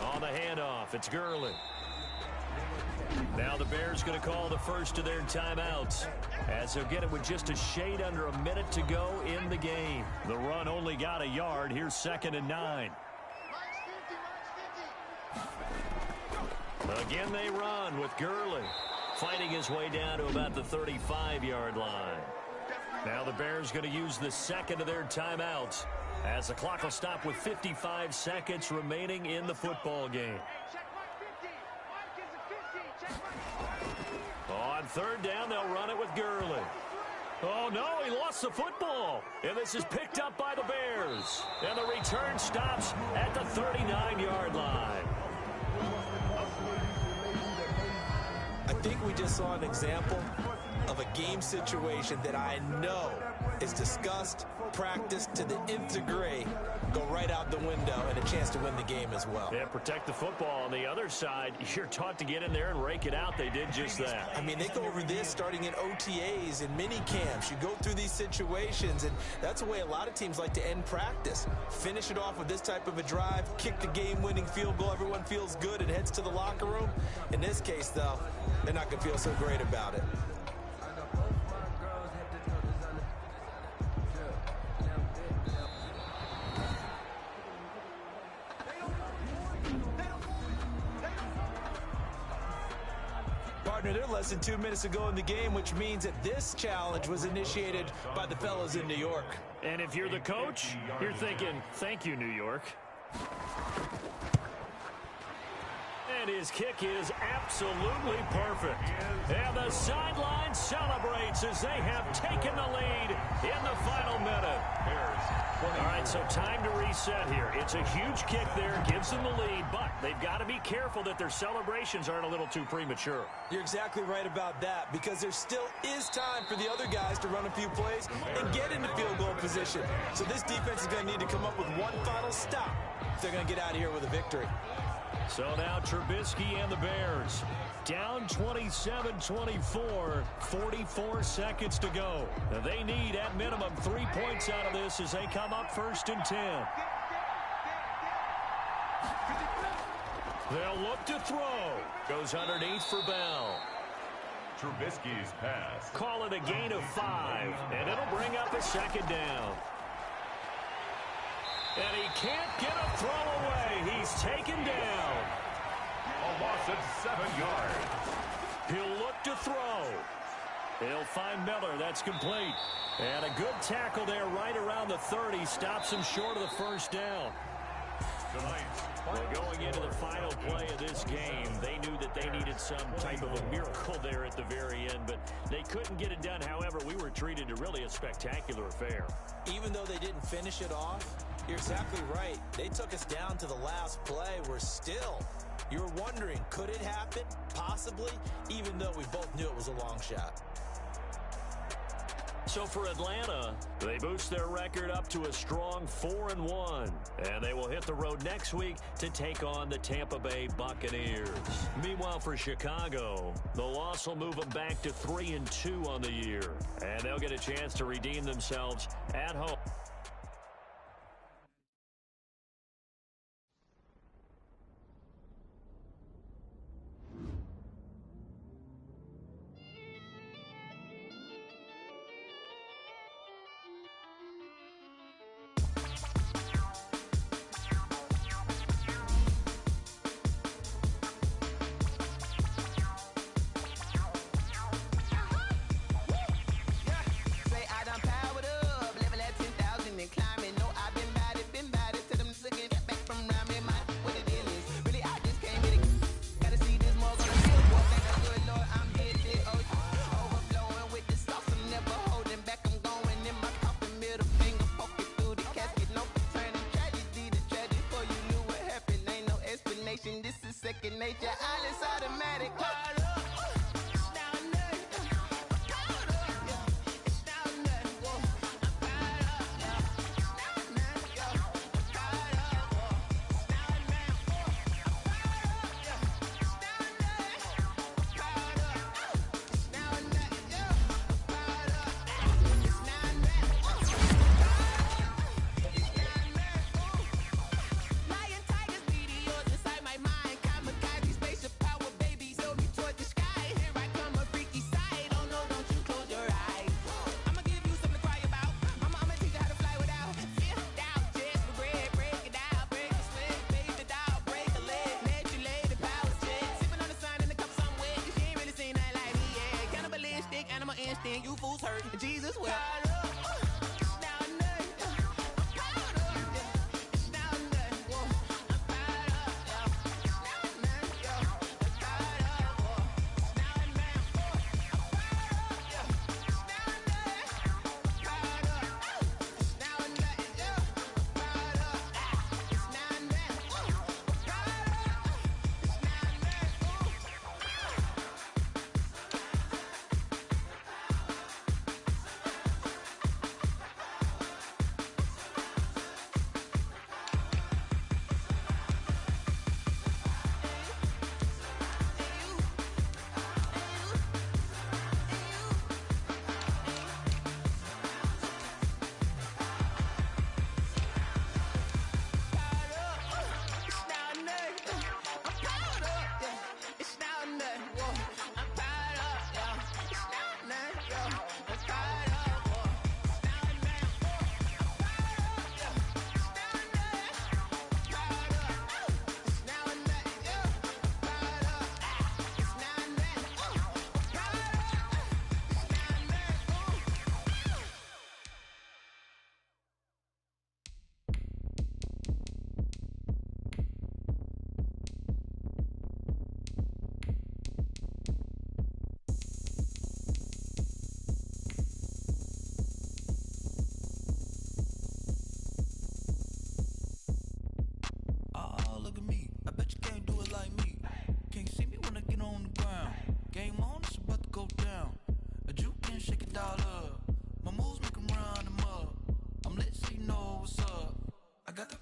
On the handoff, it's Gurley. Now the Bears going to call the first of their timeouts, as they'll get it with just a shade under a minute to go in the game. The run only got a yard. Here's 2nd and 9. Again they run with Gurley, fighting his way down to about the 35-yard line. Now the Bears going to use the second of their timeouts, as the clock will stop with 55 seconds remaining in the football game. On 3rd down, they'll run it with Gurley. Oh, no, he lost the football. And this is picked up by the Bears. And the return stops at the 39-yard line. I think we just saw an example of a game situation that I know is discussed, practiced to the nth degree, go right out the window, and a chance to win the game as well. Yeah, protect the football. On the other side, you're taught to get in there and rake it out. They did just that. I mean, they go over this starting in OTAs and mini camps. You go through these situations, and that's the way a lot of teams like to end practice. Finish it off with this type of a drive, kick the game-winning field goal. Everyone feels good and heads to the locker room. In this case, though, they're not going to feel so great about it. They're less than 2 minutes to go in the game, which means that this challenge was initiated by the fellas in New York. And if you're the coach, you're thinking, thank you, New York. And his kick is absolutely perfect. And the sideline celebrates as they have taken the lead in the final minute. All right, so time to reset here. It's a huge kick there, gives them the lead, but they've got to be careful that their celebrations aren't a little too premature. You're exactly right about that, because there still is time for the other guys to run a few plays and get into field goal position. So this defense is going to need to come up with one final stop if they're going to get out of here with a victory. So now Trubisky and the Bears down 27-24, 44 seconds to go. Now they need at minimum 3 points out of this as they come up 1st and 10. They'll look to throw. Goes underneath for Bell. Trubisky's pass. Call it a gain of 5, and it'll bring up a 2nd down. And he can't get a throw away. He's taken down. A loss of 7 yards. He'll look to throw. He'll find Miller. That's complete. And a good tackle there right around the 30. Stops him short of the 1st down. Well, going into the final play of this game, they knew that they needed some type of a miracle there at the very end, but they couldn't get it done. However, we were treated to really a spectacular affair. Even though they didn't finish it off, you're exactly right. They took us down to the last play. You were wondering, could it happen? Possibly, even though we both knew it was a long shot. So for Atlanta, they boost their record up to a strong 4-1. And they will hit the road next week to take on the Tampa Bay Buccaneers. Meanwhile, for Chicago, the loss will move them back to 3-2 on the year. And they'll get a chance to redeem themselves at home. hurt, and Jesus wept.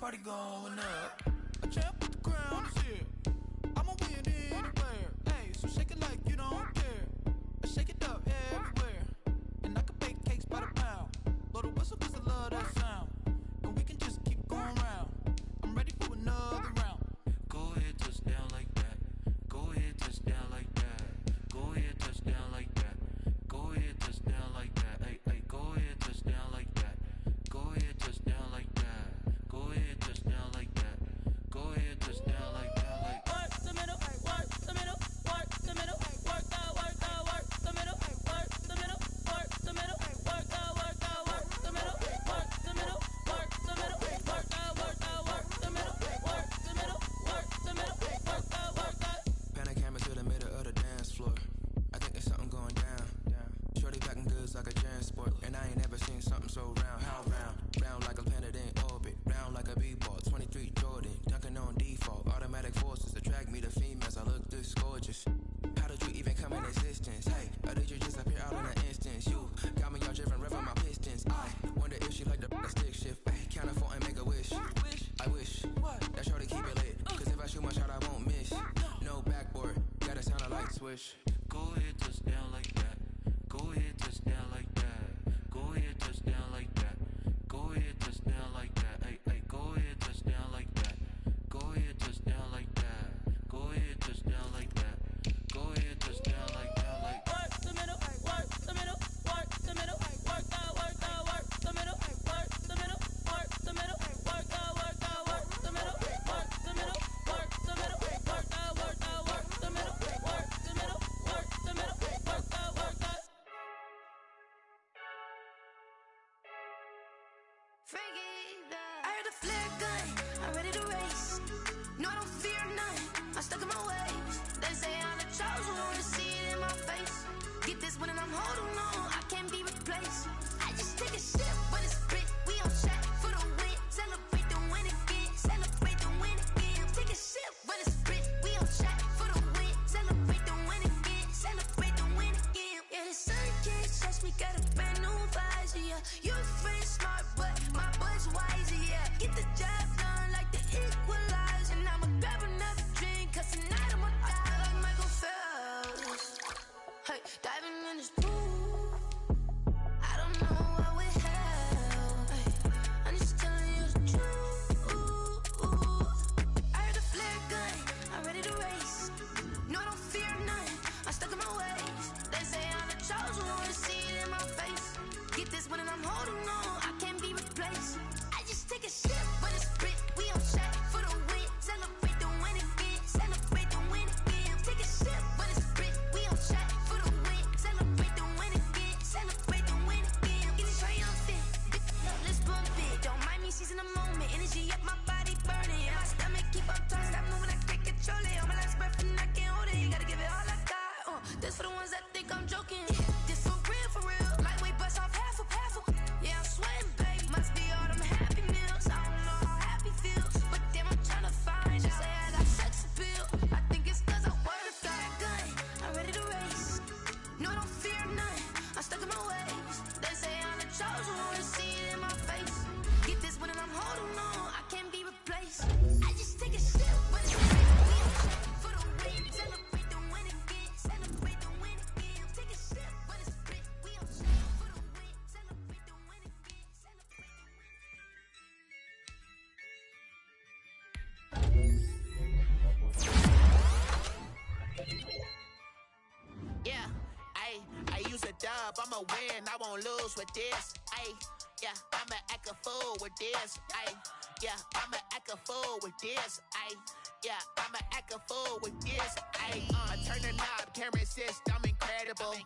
Party going up. A champ with the crown is here. I'ma win anywhere. Hey, so shake it like you don't care. I shake it up everywhere. And I can bake cakes by the pound. Blow the whistle cause I love that sound. And we can just keep going round. I'm ready for another round. Go ahead, touch down like that. Go ahead, touch down like that. Go ahead, touch down like that. Go ahead, touch down like that. Hey, hey, go ahead, touch down like that. Go ahead, touch down like that. Go ahead, touch down like that. Go ahead, touch down like that. Like work the middle, work the middle, work the middle, work out, work the middle, work the middle, work the middle, work out, work the middle, work the middle, work the middle, work out, work the middle, work the middle, work the middle, work out. Pan a camera to the middle of the dance floor. I think there's something going down. Shorty packing goods like a transport, and I ain't never seen something so round. How round? Round like a planet in orbit, round like a b-ball. 23 Jordan, dunking on default. Automatic forces attract me to females. I look this gorgeous. How did you even come in existence? Hey, or did you just appear out in an instance? You got me all driven, revving my pistons. I wonder if she like the stick shift. Hey, count a 4 and make a wish. I wish that shorty keep it lit. Cause if I shoot my shot, I won't miss. No backboard, gotta sound a light switch. Go ahead, touch down like that. Go ahead, touch down like that. Go ahead, touch down like that. Go ahead, touch down like that. Hey, hey, go ahead, touch down like that. Go ahead, touch down like that. Go ahead, touch down like that. Go ahead, touch down like that. Like work the middle, work the middle, work the middle, work out, work the middle, work the middle, work the middle, work out, work the middle, work the middle, work the middle, work out, work the middle, work the middle, work the middle, work out, work out. I heard a flare gun, I'm ready to race. No, I don't fear none, I'm stuck in my ways. They say I'm the chosen one, see it in my face. Get this one and I'm holding on, I can't be replaced. I just take a sip, but it's split. We on track for the win, celebrate the win again. Celebrate the win again. Take a sip, but it's split. We on track for the win, celebrate the win again. Celebrate the win again. Yeah, the sun can't touch me, got a brand new visor. Yeah, you're friend smart, but my boy's wiser. Yeah, get the job done like the equalizer. And I'ma grab another drink, cause tonight I'ma die like Michael Phelps. Hey, diving in this pool, I don't know what we have. Hey, I'm just telling you the truth. I heard a flare gun, I'm ready to race. No, I don't fear none, I'm stuck in my ways. They say I'm the chosen one, see it in my face. Get this one and I'm holding on, I can't be replaced. I just take a sip, but it's seizing the moment, energy up my body burning. My stomach keep on tossed, stop moving, I can't control it. On my last breath and I can't hold it. You gotta give it all I got. This for the ones that think I'm joking. This for real. Lightweight bust off half a. Yeah, I'm sweating, babe. Must be all them happy meals. I don't know how happy feels, but damn, I'm tryna find. She say I got sex appeal. I think it's 'cause I work. Got a gun, I'm ready to race. No, I don't fear none. I'm stuck in my ways. They say I'm the chosen one. See it in my face. Get this one and I'm holding on. I can't be replaced. I just take a step, but it's for the win. Celebrate the win again. Celebrate the win again. Take a step, but it's split. We on shit for the win. Celebrate the win again. Celebrate the win. Yeah, I use a dub, I'ma win, I won't lose with this. Yeah, I'ma act a fool with this. Yeah, I'ma act a fool with this. Yeah, I'ma act a fool with this. Turn the knob, camera assist, I'm incredible.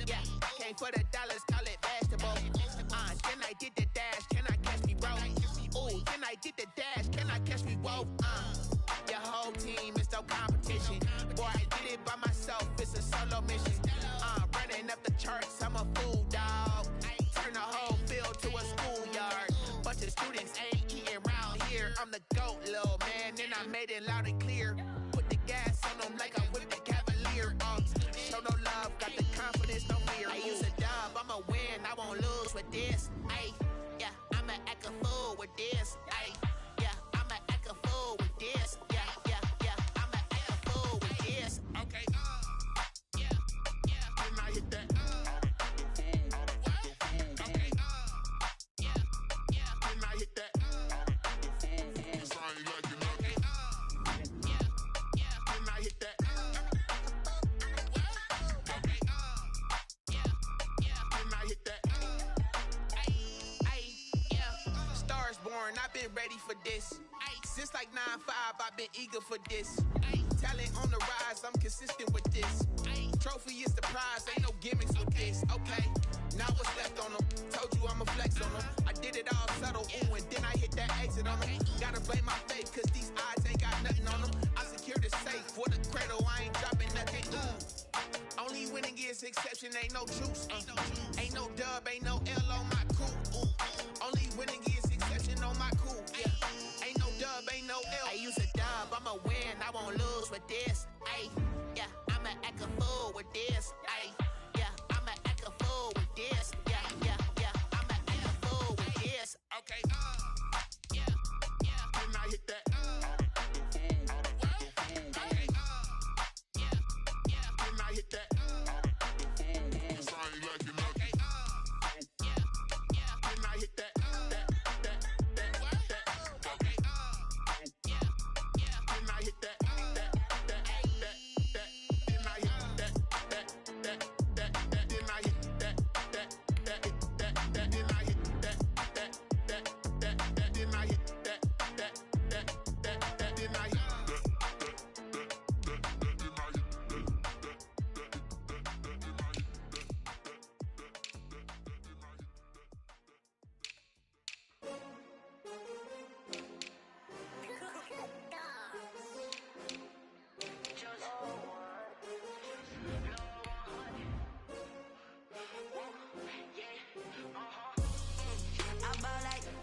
Yeah, came for the dollars, call it vegetable. Then I did the dash, can I catch me, bro? Ooh, then I did the dash, can I catch me, whoa? Your whole team is no competition. Boy, I did it by myself, it's a solo mission. Running up the charts, I'm a fool, dog. Turn the whole field to a schoolyard. Bunch of students ain't eating round here. I'm the GOAT, little man, and I made it loud and clear. Put the gas on them like I whipped the Cavalier. Show no love, got the confidence, no fear. I use a dub, I'ma win, I won't lose with this. Yeah, I'ma act a fool with this. Yeah, I'ma act a fool with this. Yeah, I'ma act a fool with this. Okay, can I hit that? Okay, can I hit that? Sound like you know. Okay, can I hit that? Okay, can I hit that? Yeah. Stars born, I've been ready for this. Since like 9-5, I've been eager for this. Talent on the rise, I'm consistent with this. Trophy is the prize, ain't no gimmicks with this. Okay, now what's left on them? Told you I'ma flex on them. I did it all subtle, ooh, and then I hit that exit on them. Gotta blame my faith, cause these odds ain't got nothing on them. I secured the safe for the cradle, I ain't dropping nothing. Ooh. Only winning is exception, ain't no truce. Ain't no dub, ain't no L on my crew. Ooh. Only winning is exception on my crew. Yeah, ain't no dub, ain't no L. I use a dub, I'ma win, I won't lose with this. Yeah, I'ma act a fool with this. Yeah, I'ma act a fool with this. Yeah, I'ma act a fool with this. Okay, can I hit that? Okay, can I hit that? Sound like you know. Okay, can I hit that? Okay, can I hit that?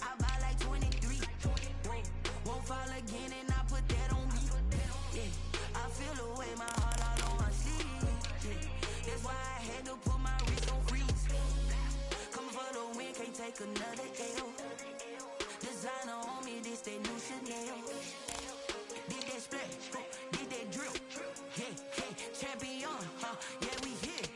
I ball like 23. Won't fall again and I put that on me. Yeah, I feel the way my heart all on my sleeve. Yeah, that's why I had to put my wrist on freeze. Coming for the win, can't take another L. Designer on me, this that new Chanel. Did that splash, did that drip. Yeah, champion, yeah, we here.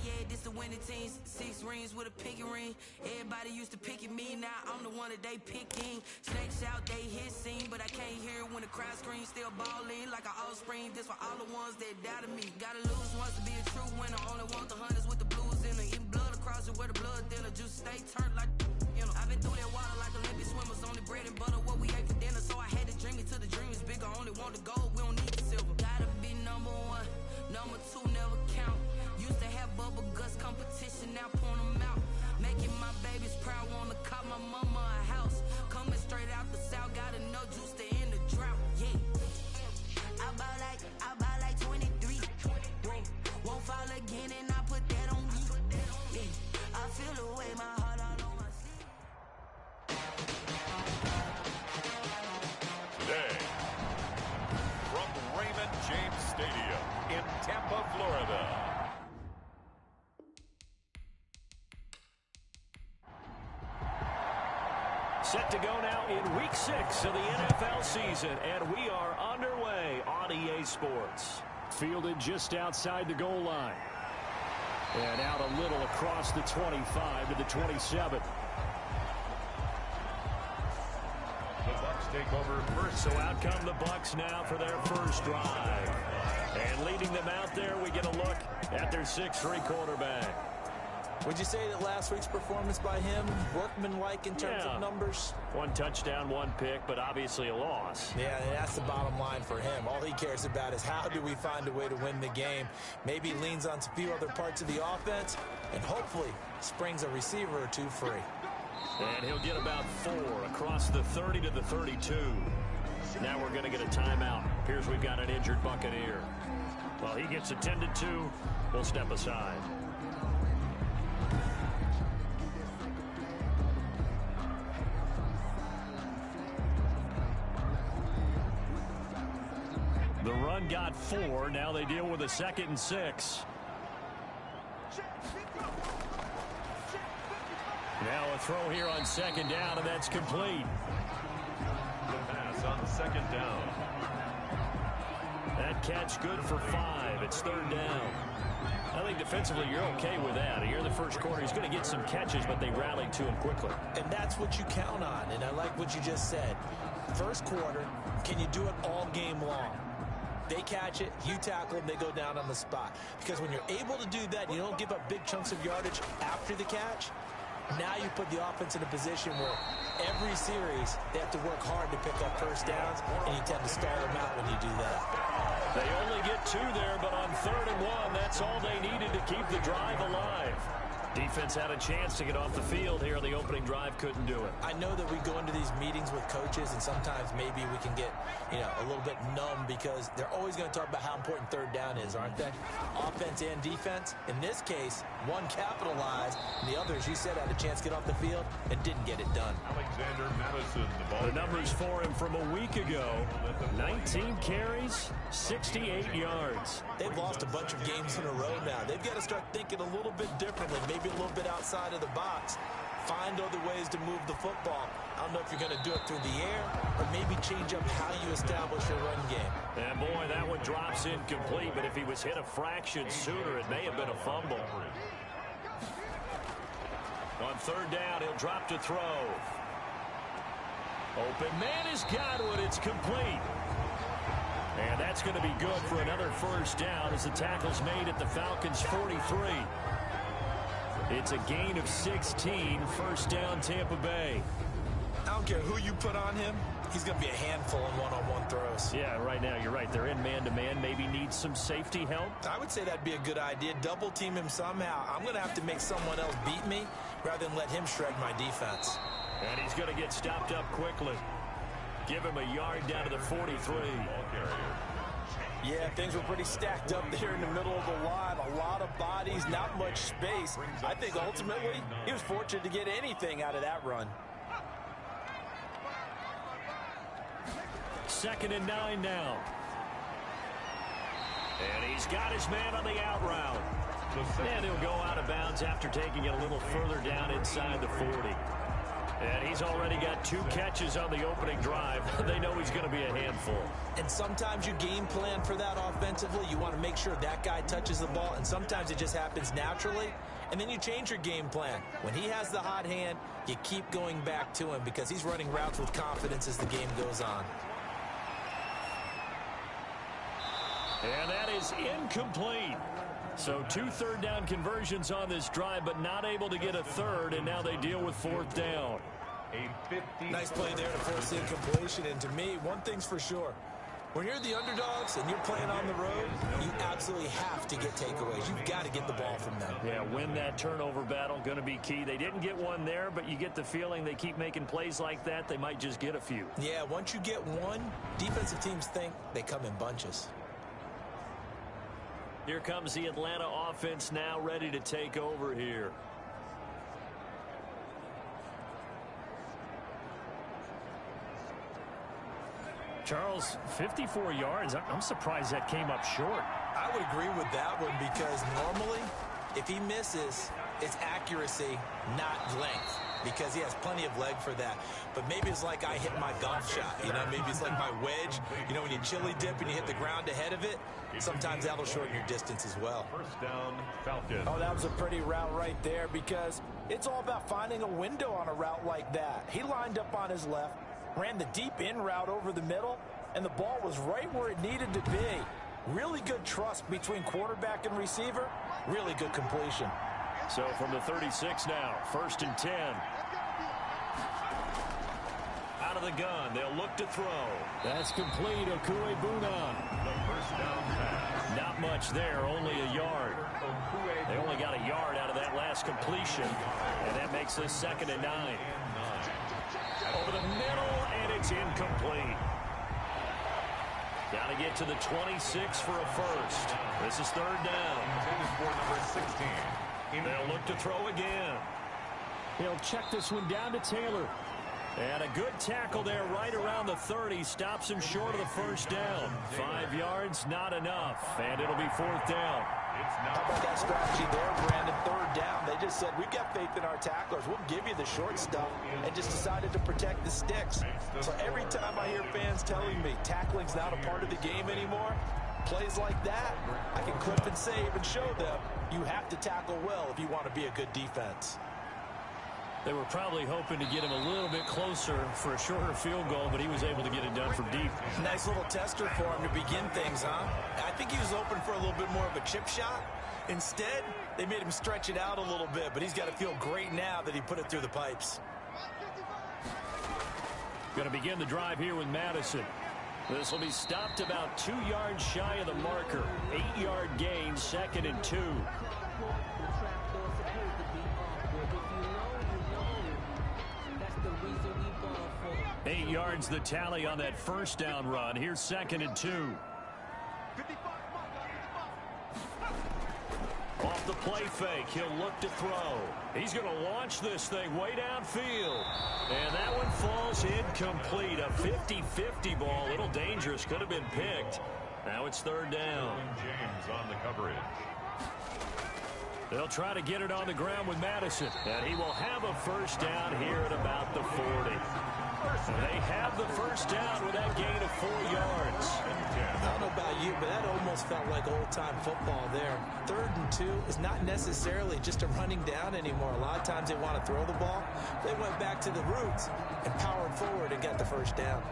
Yeah, this the winning team. 6 rings with a pinky ring. Everybody used to pick at me, now I'm the one that they picking. Snakes out, they hit scene, but I can't hear it when the crowd screams. Still balling like an offspring. This for all the ones that doubted me. Gotta lose once to be a true winner. Only want the hunters with the blues in it. Eating blood across it where the blood thinner. Just stay turned like, you know. I've been through that water like Olympic swimmers. Only bread and butter what we ate for dinner. So I had to dream it till the dream is bigger. Only want the gold, we don't need the silver. Gotta be number 1, number 2 never count. Used to have bubble guts competition, now point them out. Making my babies proud, wanna call my mama a house. Coming straight out Florida. Set to go now in Week 6 of the NFL season, and we are underway on EA Sports. Fielded just outside the goal line. And out a little across the 25 to the 27. The Bucs take over first. So out come the Bucs now for their first drive. And leading them out there, we get a look at their 6'3" quarterback. Would you say that last week's performance by him, workmanlike in terms of numbers? 1 touchdown, 1 pick, but obviously a loss. Yeah, and that's the bottom line for him. All he cares about is how do we find a way to win the game. Maybe leans on a few other parts of the offense, and hopefully springs a receiver or two free. And he'll get about 4 across the 30 to the 32. Now we're going to get a timeout. Appears we've got an injured Buccaneer. Well, he gets attended to. We'll step aside. The run got 4. Now they deal with a 2nd and 6. Now a throw here on 2nd down, and that's complete. The pass on 2nd down. That catch good for 5. It's 3rd down. I think defensively you're okay with that. Here in the first quarter, he's going to get some catches, but they rallied to him quickly. And that's what you count on, and I like what you just said. First quarter, can you do it all game long? They catch it, you tackle them, they go down on the spot. Because when you're able to do that, you don't give up big chunks of yardage after the catch. Now you put the offense in a position where every series they have to work hard to pick up first downs, and you tend to stall them out when you do that. They only get 2 there, but on 3rd and 1, that's all they needed to keep the drive alive. Defense had a chance to get off the field here. The opening drive couldn't do it. I know that we go into these meetings with coaches, and sometimes maybe we can get, a little bit numb because they're always going to talk about how important 3rd down is, aren't they? Offense and defense. In this case, one capitalized, and the other, as you said, had a chance to get off the field and didn't get it done. Alexander Madison, the ball. The numbers for him from a week ago: 19 carries, 68 yards. They've lost a bunch of games in a row now. They've got to start thinking a little bit differently, maybe a little bit outside of the box. Find other ways to move the football. I don't know if you're going to do it through the air or maybe change up how you establish your run game. And boy, that one drops incomplete, but if he was hit a fraction sooner, it may have been a fumble. On 3rd down, he'll drop to throw. Open man has got it. It's complete. And that's going to be good for another first down as the tackle's made at the Falcons' 43. It's a gain of 16, first down Tampa Bay. I don't care who you put on him. He's going to be a handful in one-on-one throws. Yeah, right now you're right. They're in man-to-man. Maybe need some safety help. I would say that'd be a good idea. Double team him somehow. I'm going to have to make someone else beat me rather than let him shred my defense. And he's going to get stopped up quickly. Give him a yard down to the 43. Yeah, things were pretty stacked up there in the middle of the line. A lot of bodies, not much space. I think ultimately he was fortunate to get anything out of that run. 2nd and 9 now. And he's got his man on the out route. And he'll go out of bounds after taking it a little further down inside the 40. And he's already got 2 catches on the opening drive. They know he's going to be a handful. And sometimes you game plan for that offensively. You want to make sure that guy touches the ball, and sometimes it just happens naturally. And then you change your game plan. When he has the hot hand, you keep going back to him because he's running routes with confidence as the game goes on. And that is incomplete. So 2 3rd down conversions on this drive, but not able to get a 3rd, and now they deal with 4th down. Nice play there to force the incompletion. And to me, one thing's for sure. When you're the underdogs and you're playing on the road, you absolutely have to get takeaways. You've got to get the ball from them. Yeah, win that turnover battle, going to be key. They didn't get one there, but you get the feeling they keep making plays like that, they might just get a few. Yeah, once you get one, defensive teams think they come in bunches. Here comes the Atlanta offense now ready to take over here. Charles, 54 yards. I'm surprised that came up short. I would agree with that one because normally, if he misses, it's accuracy, not length, because he has plenty of leg for that. But maybe it's like I hit my golf shot, you know, maybe it's like my wedge. You know, when you chili dip and you hit the ground ahead of it, sometimes that'll shorten your distance as well. First down, Falcons. Oh, that was a pretty route right there because it's all about finding a window on a route like that. He lined up on his left, ran the deep in route over the middle, and the ball was right where it needed to be. Really good trust between quarterback and receiver. Really good completion. So from the 36 now, 1st and 10. Out of the gun, they'll look to throw. That's complete. Okuegbuna. The first down pass. Not much there, only a yard. They only got a yard out of that last completion, and that makes this 2nd and 9. Over the middle, and it's incomplete. Got to get to the 26 for a first. This is 3rd down. Intended for number 16. They'll look to throw again. He'll check this one down to Taylor. And a good tackle there right around the 30. Stops him short of the first down. 5 yards, not enough. And it'll be 4th down. How about that strategy there, Brandon? 3rd down. They just said, we've got faith in our tacklers. We'll give you the short stuff, and just decided to protect the sticks. So every time I hear fans telling me tackling's not a part of the game anymore, plays like that, I can clip and save and show them you have to tackle well if you want to be a good defense. They were probably hoping to get him a little bit closer for a shorter field goal, but he was able to get it done from deep. Nice little tester for him to begin things, huh? I think he was open for a little bit more of a chip shot. Instead, they made him stretch it out a little bit, but he's got to feel great now that he put it through the pipes. Going to begin the drive here with Madison. This will be stopped about 2 yards shy of the marker. 8-yard gain, 2nd and 2. 8 yards the tally on that first down run. Here's 2nd and 2. Off the play fake, he'll look to throw. He's going to launch this thing way downfield. And that one falls incomplete. A 50-50 ball, a little dangerous, could have been picked. Now it's 3rd down. James on the coverage. They'll try to get it on the ground with Madison. And he will have a first down here at about the 40. They have the first down with that gain of 4 yards. I don't know about you, but that almost felt like old-time football there. 3rd and 2 is not necessarily just a running down anymore. A lot of times they want to throw the ball. They went back to the roots and powered forward and got the first down.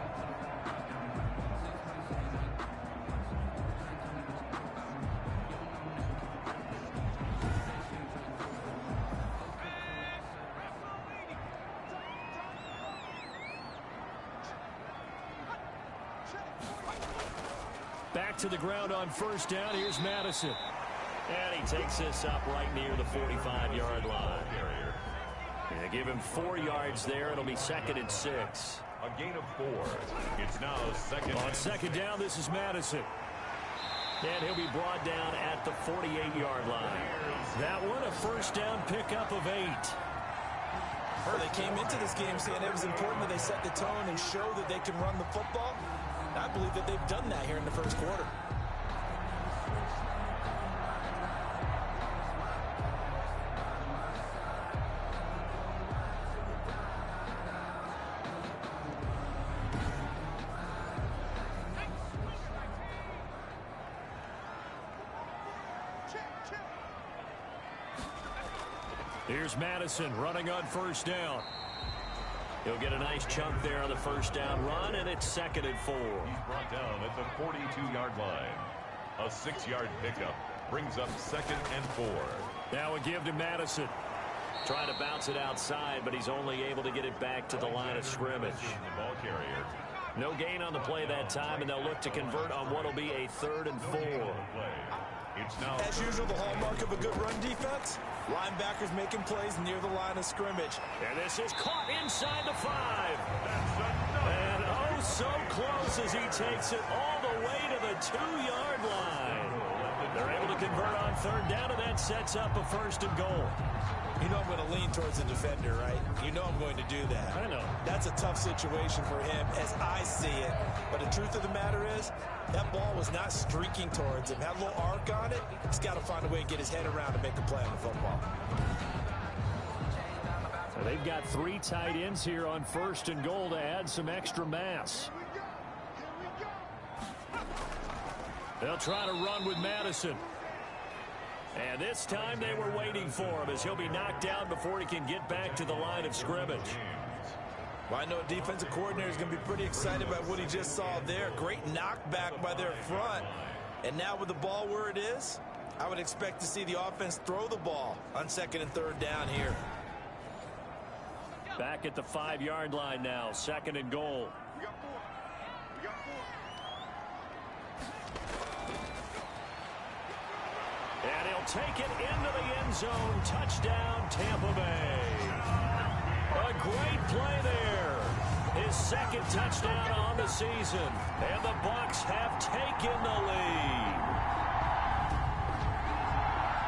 Back to the ground on first down. Here's Madison. And he takes this up right near the 45-yard line. They give him 4 yards there. It'll be 2nd and 6. A gain of 4. It's now 2nd. On 2nd down, this is Madison. And he'll be brought down at the 48-yard line. That one, a first down pickup of 8. Well, they came into this game saying it was important that they set the tone and show that they can run the football. I believe that they've done that here in the first quarter. Here's Madison running on first down. He'll get a nice chunk there on the first down run, and it's 2nd and 4. He's brought down at the 42-yard line. A 6-yard pickup brings up 2nd and 4. Now a give to Madison. Trying to bounce it outside, but he's only able to get it back to the line of scrimmage. The ball carrier. No gain on the play that time, and they'll look to convert on what will be a 3rd and 4. It's now as usual, the hallmark of a good run defense. Linebackers making plays near the line of scrimmage. And this is caught inside the 5. And so close as he takes it all the way to the 2-yard line. They're able to convert on third down, and that sets up a 1st and goal. You know I'm going to lean towards the defender, right? You know I'm going to do that. I know. That's a tough situation for him as I see it. But the truth of the matter is, that ball was not streaking towards him. Had a little arc on it. He's got to find a way to get his head around and make a play on the football. So they've got 3 tight ends here on 1st and goal to add some extra mass. They'll try to run with Madison. And this time they were waiting for him as he'll be knocked down before he can get back to the line of scrimmage. Well, I know a defensive coordinator is going to be pretty excited about what he just saw there. Great knockback by their front. And now with the ball where it is, I would expect to see the offense throw the ball on 2nd and 3rd down here. Back at the 5-yard line now, 2nd and goal. And he'll take it into the end zone. Touchdown, Tampa Bay. A great play there. His 2nd touchdown on the season. And the Bucs have taken the lead.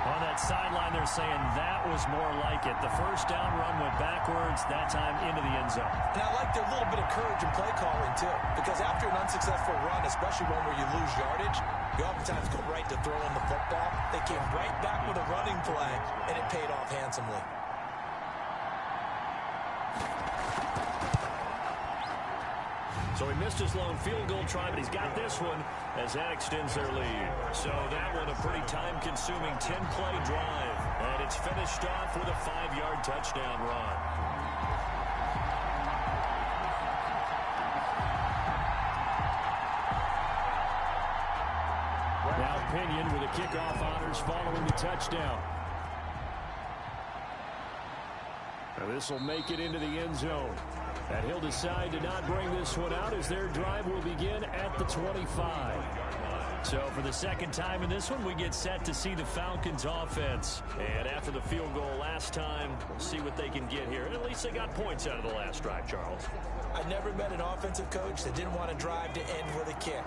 On that sideline, they're saying that was more like it. The 1st down run went backwards, that time into the end zone. And I like their little bit of courage in play calling, too. Because after an unsuccessful run, especially one where you lose yardage, you oftentimes go right to throwing the football. They came right back with a running play, and it paid off handsomely. So he missed his lone field goal try, but he's got this one as that extends their lead. So that one a pretty time-consuming 10-play drive. And it's finished off with a 5-yard touchdown run. Now Pinion with the kickoff honors following the touchdown. Now this will make it into the end zone. And he'll decide to not bring this one out as their drive will begin at the 25. So for the 2nd time in this one, we get set to see the Falcons offense. And after the field goal last time, we'll see what they can get here. And at least they got points out of the last drive, Charles. I never met an offensive coach that didn't want to drive to end with a kick.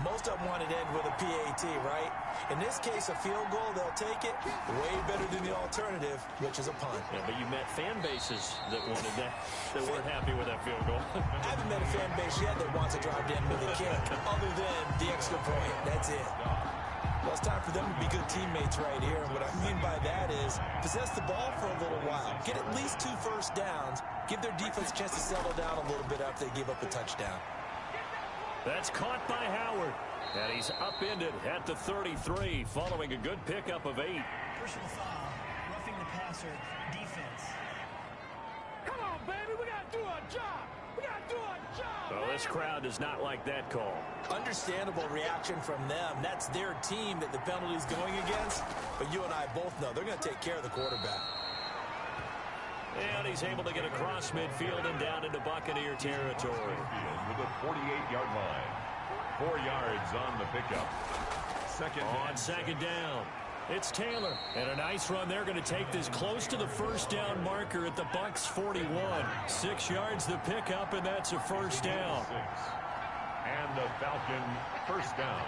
Most of them wanted to end with a PAT, right? In this case, a field goal, they'll take it. Way better than the alternative, which is a punt. Yeah, but you met fan bases that wanted that, that weren't happy with that field goal. I haven't met a fan base yet that wants to drive to end with a kick, other than the extra point. That's it. Well, it's time for them to be good teammates right here. And what I mean by that is possess the ball for a little while. Get at least 2 first downs. Give their defense a chance to settle down a little bit after they give up a touchdown. That's caught by Howard. And he's upended at the 33 following a good pickup of 8. Personal foul, roughing the passer, defense. Come on, baby, we got to do our job. We got to do our job. Well, this crowd does not like that call. Understandable reaction from them. That's their team that the penalty's going against. But you and I both know they're going to take care of the quarterback. And he's able to get across midfield and down into Buccaneer territory. With a 48-yard line. 4 yards on the pickup. On 2nd down. It's Taylor. And a nice run. They're going to take this close to the 1st down marker at the Bucs 41. 6 yards the pickup, and that's a 1st down. And the Falcon 1st down.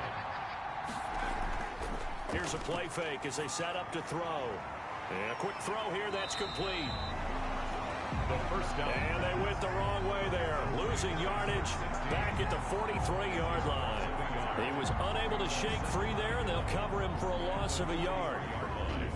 Here's a play fake as they set up to throw. And a quick throw here. That's complete. The 1st down. And they went the wrong way there. Losing yardage back at the 43-yard line. He was unable to shake free there, and they'll cover him for a loss of a yard.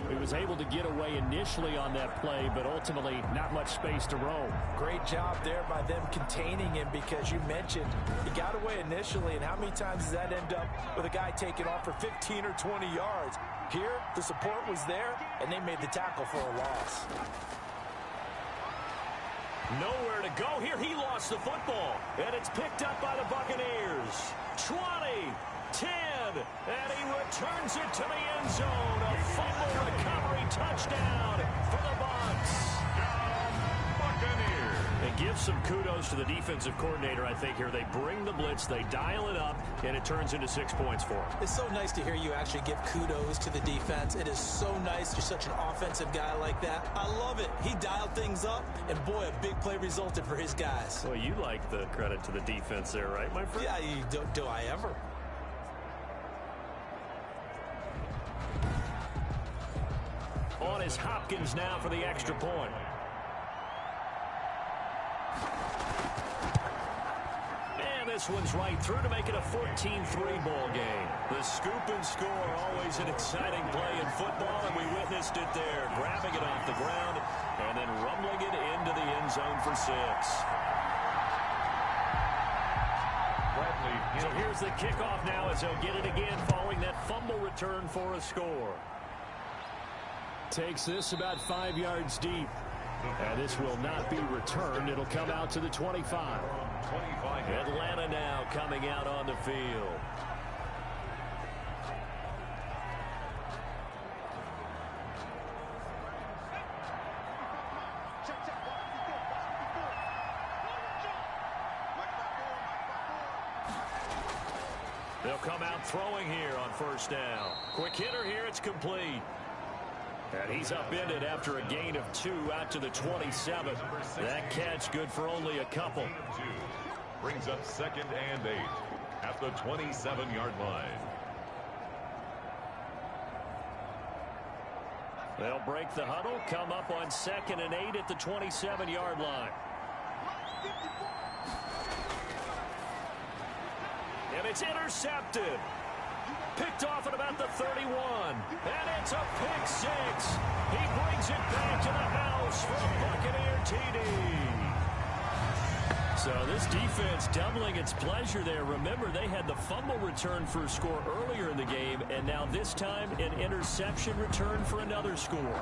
He was able to get away initially on that play, but ultimately not much space to roam. Great job there by them containing him, because you mentioned he got away initially, and how many times does that end up with a guy taking off for 15 or 20 yards? Here, the support was there, and they made the tackle for a loss. Nowhere to go here. He lost the football, and it's picked up by the Buccaneers. 20, 10, and he returns it to the end zone. A fumble recovery touchdown for the Bucs. Buccaneers. And give some kudos to the defensive coordinator, I think, here. They bring the blitz, they dial it up, and it turns into 6 points for him. It's so nice to hear you actually give kudos to the defense. It is so nice. You're such an offensive guy like that. I love it. He dialed things up, and boy, a big play resulted for his guys. Well, you like the credit to the defense there, right, my friend? Yeah, do I ever? on is Hopkins now for the extra point. And this one's right through to make it a 14-3 ball game. The scoop and score, always an exciting play in football, and we witnessed it there, grabbing it off the ground and then rumbling it into the end zone for 6. So here's the kickoff now as they'll get it again following that fumble return for a score. Takes this about 5 yards deep. And this will not be returned. It'll come out to the 25. Atlanta now coming out on the field. They'll come out throwing here on first down. Quick hitter here. It's complete. And he's upended after a gain of 2 out to the 27. That catch good for only a couple. Brings up 2nd and 8 at the 27-yard line. They'll break the huddle, come up on 2nd and 8 at the 27-yard line. And it's intercepted. Picked off at about the 31. And it's a pick 6. He brings it back to the house for a Buccaneer TD. So this defense doubling its pleasure there. Remember, they had the fumble return for a score earlier in the game, and now this time an interception return for another score.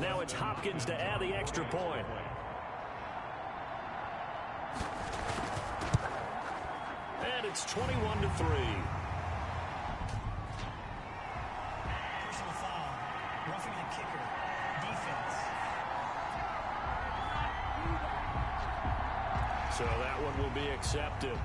Now it's Hopkins to add the extra point. And it's 21-3. Roughing the kicker. Defense. So that one will be accepted.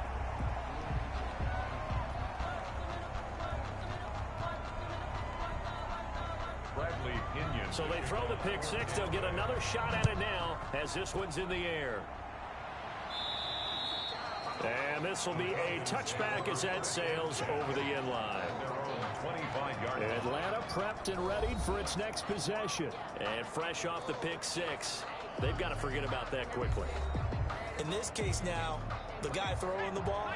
So they throw the pick 6. They'll get another shot at it now as this one's in the air. And this will be a touchback as that sails over the end line. Atlanta prepped and ready for its next possession. And fresh off the pick 6. They've got to forget about that quickly. In this case now, the guy throwing the ball,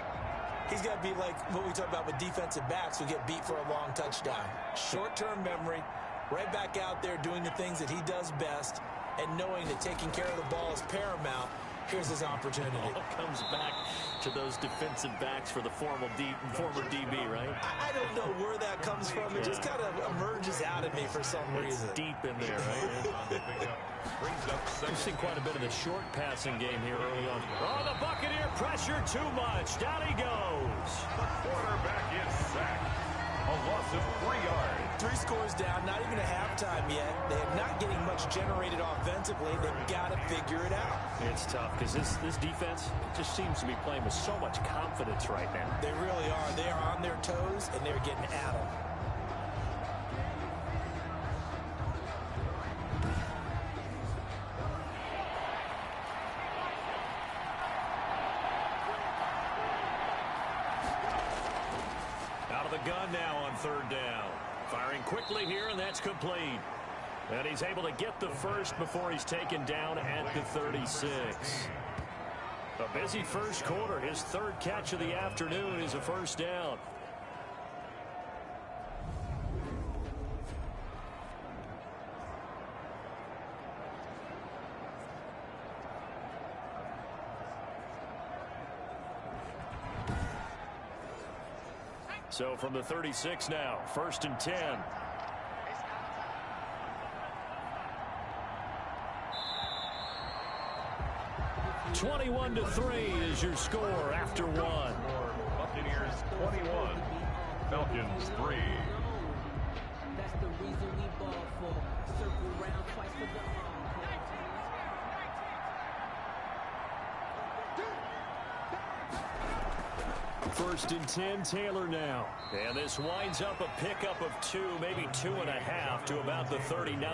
he's got to be like what we talk about with defensive backs who get beat for a long touchdown. Short-term memory, right back out there doing the things that he does best, and knowing that taking care of the ball is paramount. Here's his opportunity. All comes back to those defensive backs for the former DB, right? I don't know where that comes from. It just kind of emerges out of me for some reason. It's deep in there, right? We've seen quite a bit of the short passing game here early on. Oh, the Buccaneer pressure too much. Down he goes. The quarterback is sacked. A loss of 3 yards. 3 scores down, not even a halftime yet. They're not getting much generated offensively. They've got to figure it out. It's tough because this defense just seems to be playing with so much confidence right now. They really are. They are on their toes, and they're getting at them. Out of the gun now on 3rd down. Firing quickly here, and that's complete. And he's able to get the first before he's taken down at the 36. A busy first quarter. His 3rd catch of the afternoon is a first down. So from the 36 now, 1st and 10. (21-3) is your score after 1. Buccaneers 21, Falcons 3. That's the reason we ball for. Circle round twice for the First and 10, Taylor now. And this winds up a pickup of 2, maybe 2.5 to about the 39.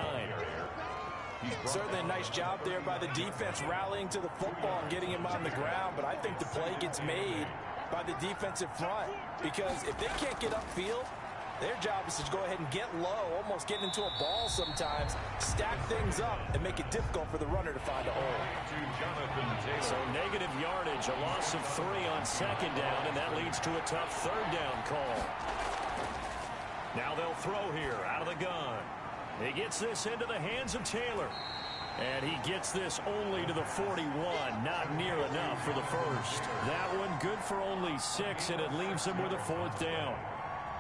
Certainly a nice job there by the defense rallying to the football and getting him on the ground, but I think the play gets made by the defensive front because if they can't get upfield, their job is to go ahead and get low, almost get into a ball sometimes, stack things up, and make it difficult for the runner to find a hole. So negative yardage, a loss of 3 on second down, and that leads to a tough third down call. Now they'll throw here out of the gun. He gets this into the hands of Taylor. And he gets this only to the 41, not near enough for the first. That one good for only 6, and it leaves him with a 4th down.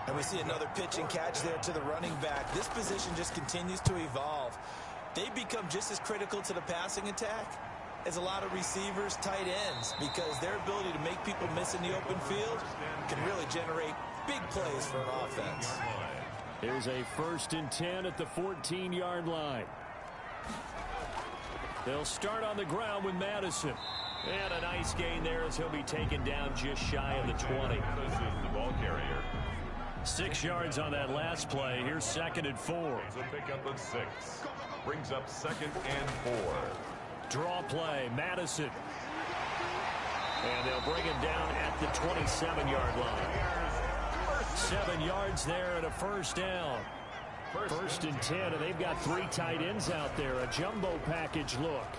And we see another pitch and catch there to the running back. This position just continues to evolve. They become just as critical to the passing attack as a lot of receivers, tight ends, because their ability to make people miss in the open field can really generate big plays for an offense. Here's a 1st and 10 at the 14-yard line. They'll start on the ground with Madison. And a nice gain there as he'll be taken down just shy of the 20. The ball carrier. 6 yards on that last play. Here's 2nd and 4. It's a pickup of 6. Brings up 2nd and 4. Draw play, Madison. And they'll bring him down at the 27-yard line. 7 yards there and a 1st down. 1st and 10, and they've got 3 tight ends out there. A jumbo package look.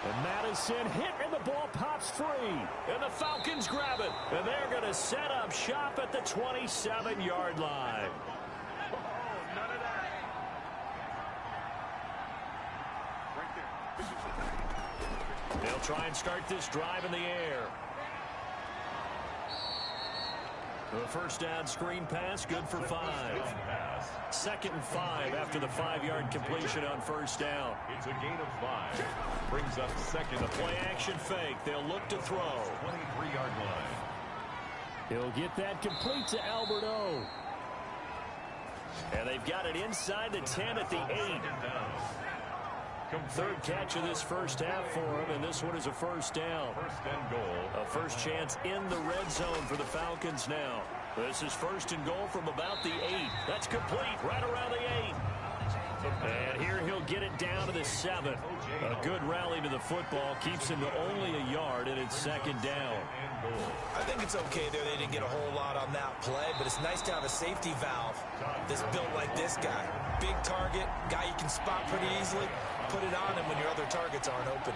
And Madison hit, and the ball pops free. And the Falcons grab it. And they're going to set up shop at the 27-yard line. None of that. Right there. They'll try and start this drive in the air. The 1st down screen pass, good for 5. 2nd and 5 after the 5-yard completion on 1st down. It's a gain of 5. Brings up 2nd. The play action fake. They'll look to throw. 23-yard line. He'll get that complete to Albert O. And they've got it inside the 10 at the 8. 3rd catch of this 1st half for him, and this one is a 1st down. 1st and goal. A 1st chance in the red zone for the Falcons now. This is 1st and goal from about the 8. That's complete right around the 8. And here he'll get it down to the 7. A good rally to the football keeps him to only a yard, and it's 2nd down. I think it's okay there. They didn't get a whole lot on that play, but it's nice to have a safety valve that's built like this guy. Big target, guy you can spot pretty easily. Put it on him when your other targets aren't open.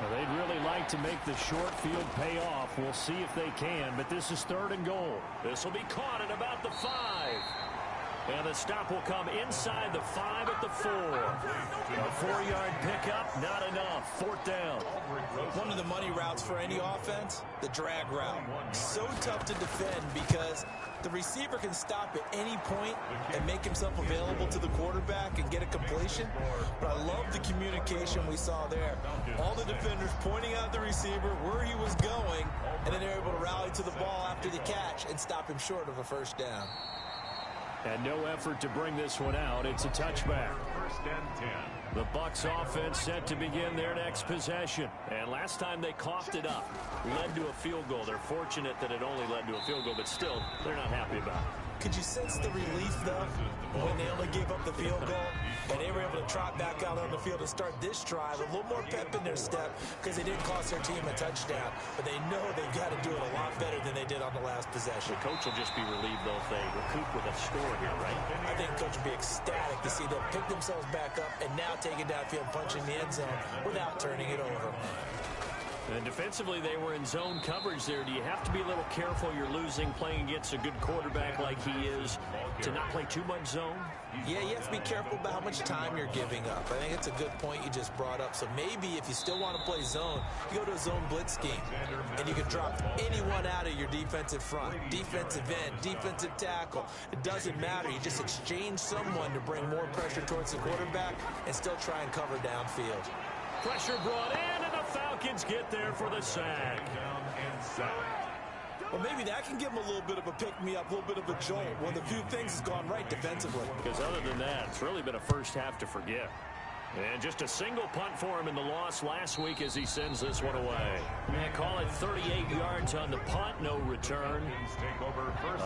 Well, they'd really like to make the short field pay off. We'll see if they can, but this is 3rd and goal. This will be caught at about the 5. And the stop will come inside the 5 at the 4. A 4-yard pickup, not enough. 4th down. One of the money routes for any offense, the drag route. So tough to defend because the receiver can stop at any point and make himself available to the quarterback and get a completion. But I love the communication we saw there. All the defenders pointing out the receiver where he was going, and then they're able to rally to the ball after the catch and stop him short of a 1st down. And no effort to bring this one out. It's a touchback. 1st and 10. The Bucs offense set to begin their next possession. And last time they coughed it up, led to a field goal. They're fortunate that it only led to a field goal, but still, they're not happy about it. Could you sense the relief, though, when they only gave up the field goal and they were able to trot back out on the field and start this drive? A little more pep in their step because they didn't cost their team a touchdown, but they know they've got to do it a lot better than they did on the last possession. The coach will just be relieved, though, if they recoup with a score here, right? I think coach will be ecstatic to see them pick themselves back up and now take it downfield, punching the end zone without turning it over. And defensively, they were in zone coverage there. Do you have to be a little careful you're losing playing against a good quarterback like he is to not play too much zone? Yeah, you have to be careful about how much time you're giving up. I think it's a good point you just brought up. So maybe if you still want to play zone, you go to a zone blitz scheme, and you can drop anyone out of your defensive front, defensive end, defensive tackle. It doesn't matter. You just exchange someone to bring more pressure towards the quarterback and still try and cover downfield. Pressure brought in, and the Falcons get there for the sack. Well, maybe that can give them a little bit of a pick-me-up, a little bit of a jolt. One of the few things has gone right defensively. Because other than that, it's really been a 1st half to forget. And just a single punt for him in the loss last week as he sends this one away. And call it 38 yards on the punt, no return.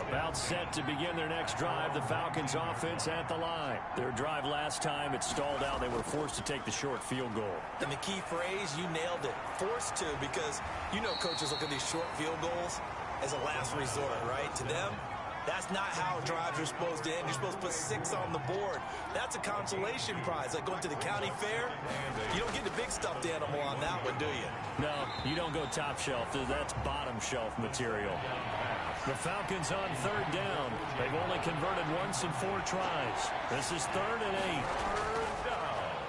About set to begin their next drive. The Falcons offense at the line. Their drive last time, it stalled out. They were forced to take the short field goal. And the key phrase, you nailed it. Forced to, because you know coaches look at these short field goals as a last resort, right? To them, that's not how drives are supposed to end. You're supposed to put 6 on the board. That's a consolation prize. Like going to the county fair, you don't get the big stuffed animal on that one, do you? No, you don't go top shelf. That's bottom shelf material. The Falcons on 3rd down. They've only converted once in 4 tries. This is 3rd and 8.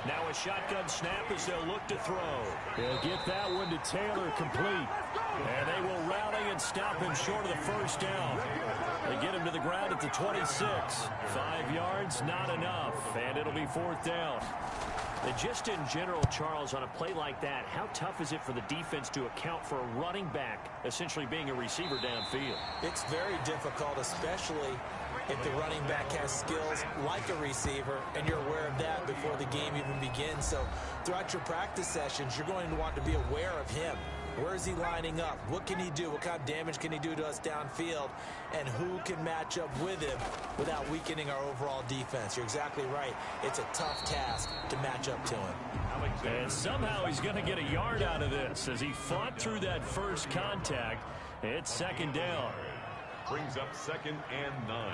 Now a shotgun snap as they'll look to throw. They'll get that one to Taylor complete. And they will rally and stop him short of the 1st down. They get him to the ground at the 26. 5 yards, not enough. And it'll be 4th down. And just in general, Charles, on a play like that, how tough is it for the defense to account for a running back essentially being a receiver downfield? It's very difficult, especially if the running back has skills like a receiver, and you're aware of that before the game even begins. So throughout your practice sessions, you're going to want to be aware of him. Where is he lining up? What can he do? What kind of damage can he do to us downfield? And who can match up with him without weakening our overall defense? You're exactly right. It's a tough task to match up to him. And somehow he's going to get a yard out of this as he fought through that first contact. It's 2nd down. Brings up 2nd and 9.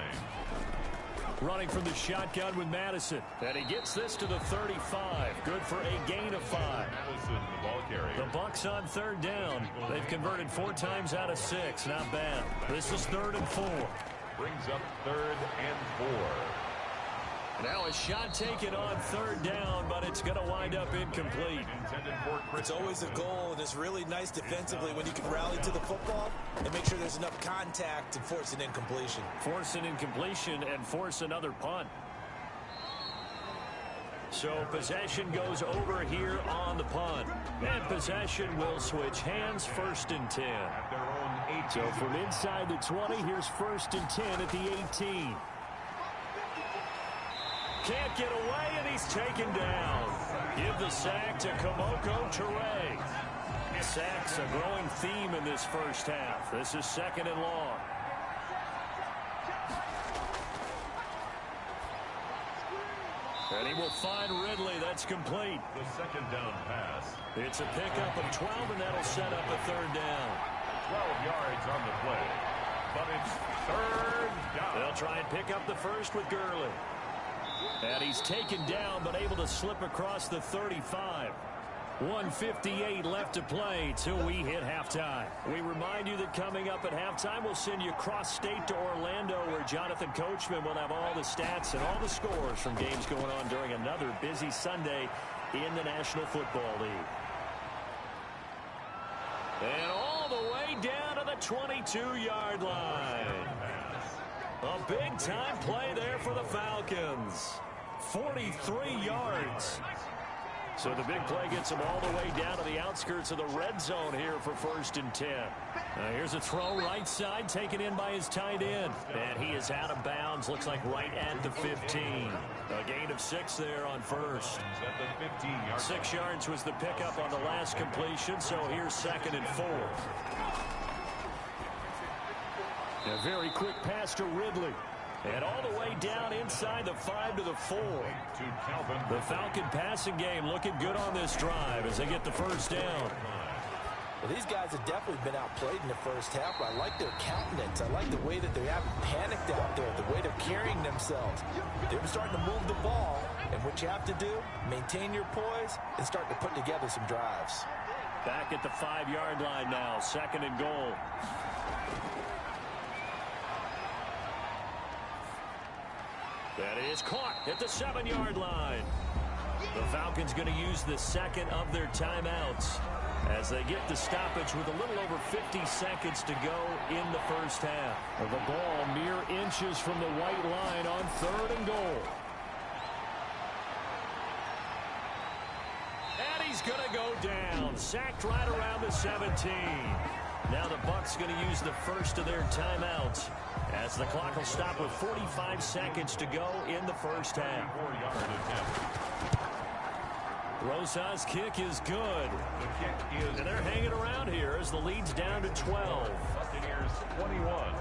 Running from the shotgun with Madison. And he gets this to the 35. Good for a gain of 5. Madison, the ball carrier. The Bucs on 3rd down. They've converted 4 times out of 6. Not bad. This is 3rd and 4. Brings up 3rd and 4. Now a shot taken on 3rd down, but it's going to wind up incomplete. It's always a goal, and it's really nice defensively when you can rally to the football and make sure there's enough contact to force an incompletion. Force an incompletion and force another punt. So possession goes over here on the punt. And possession will switch hands, 1st and 10. So from inside the 20, here's 1st and 10 at the 18. Can't get away, and he's taken down. Give the sack to Kamoko Toure. Sacks a growing theme in this first half. This is 2nd and long. And he will find Ridley. That's complete. The 2nd down pass. It's a pickup of 12, and that'll set up a 3rd down. 12 yards on the play. But it's 3rd down. They'll try and pick up the 1st with Gurley. And he's taken down, but able to slip across the 35. 1:58 left to play till we hit halftime. We remind you that coming up at halftime, we'll send you cross-state to Orlando, where Jonathan Coachman will have all the stats and all the scores from games going on during another busy Sunday in the National Football League. And all the way down to the 22-yard line. A big-time play there for the Falcons. 43 yards. So the big play gets him all the way down to the outskirts of the red zone here for 1st and 10. Here's a throw right side, taken in by his tight end. And he is out of bounds, looks like right at the 15. A gain of 6 there on 1st. 6 yards was the pickup on the last completion, so here's 2nd and 4. A very quick pass to Ridley. And all the way down inside the 5 to the 4. The Falcon passing game looking good on this drive as they get the 1st down. Well, these guys have definitely been outplayed in the first half, but I like their countenance. I like the way that they haven't panicked out there, the way they're carrying themselves. They're starting to move the ball, and what you have to do, maintain your poise and start to put together some drives. Back at the 5-yard line now, 2nd and goal. That is caught at the 7-yard line. The Falcons going to use the 2nd of their timeouts as they get the stoppage with a little over 50 seconds to go in the first half. The ball mere inches from the white line on 3rd and goal. And he's going to go down. Sacked right around the 17. Now the Bucs going to use the 1st of their timeouts as the clock will stop with 45 seconds to go in the first half. Rosas' kick is good. The kick is... And they're hanging around here as the lead's down to 12. Buccaneers 21.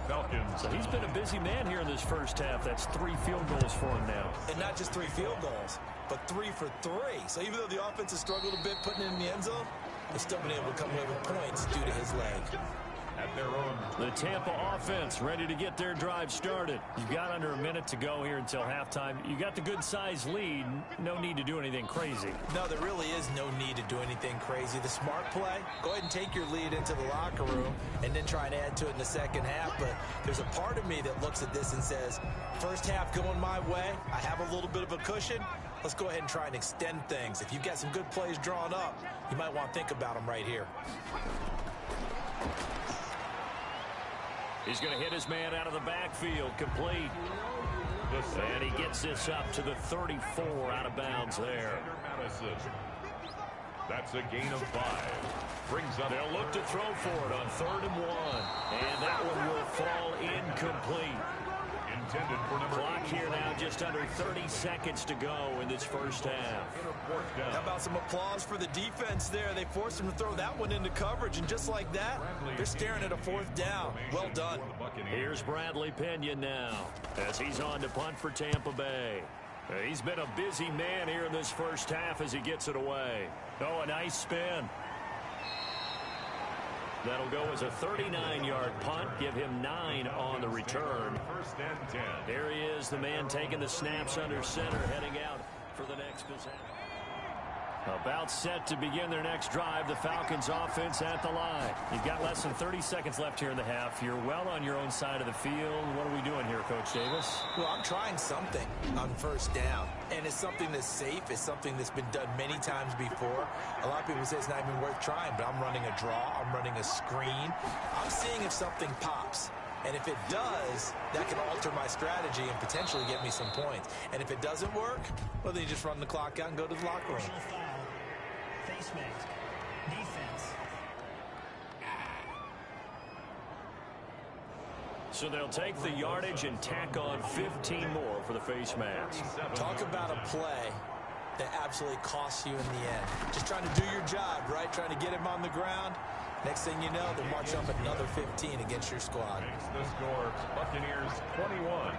Falcons. So he's been a busy man here in this first half. That's 3 field goals for him now. And not just 3 field goals, but 3 for 3. So even though the offense has struggled a bit putting it in the end zone, they've still been able to come away with points due to his leg. At their own. The Tampa offense ready to get their drive started. You've got under a minute to go here until halftime. You got the good-sized lead. No need to do anything crazy. No, there really is no need to do anything crazy. The smart play, go ahead and take your lead into the locker room and then try and add to it in the second half. But there's a part of me that looks at this and says, first half going my way. I have a little bit of a cushion. Let's go ahead and try and extend things. If you've got some good plays drawn up, you might want to think about them right here. He's going to hit his man out of the backfield, complete. And he gets this up to the 34 out of bounds there. That's a gain of 5. Brings up. They'll look to throw for it on 3rd and 1. And that one will fall incomplete. Intended for number Clock here now, just under 30 seconds to go in this first half. How about some applause for the defense there? They forced him to throw that one into coverage, and just like that, they're staring at a 4th down. Well done. Here's Bradley Pinion now as he's on to punt for Tampa Bay. He's been a busy man here in this first half as he gets it away. Oh, a nice spin. That'll go as a 39-yard punt. Give him 9 on the return. First and 10. Here he is, the man taking the snaps under center, heading out for the next possession. About set to begin their next drive. The Falcons offense at the line. You've got less than 30 seconds left here in the half. You're well on your own side of the field. What are we doing here, Coach Davis? Well, I'm trying something on first down. And it's something that's safe. It's something that's been done many times before. A lot of people say it's not even worth trying, but I'm running a draw. I'm running a screen. I'm seeing if something pops. And if it does, that can alter my strategy and potentially get me some points. And if it doesn't work, well, then you just run the clock out and go to the locker room. Face mask. Defense. So they'll take the yardage and tack on 15 more for the face mask. Talk about a play that absolutely costs you in the end. Just trying to do your job, right? Trying to get him on the ground. Next thing you know, they'll march up another 15 against your squad. Makes the score, Buccaneers 21.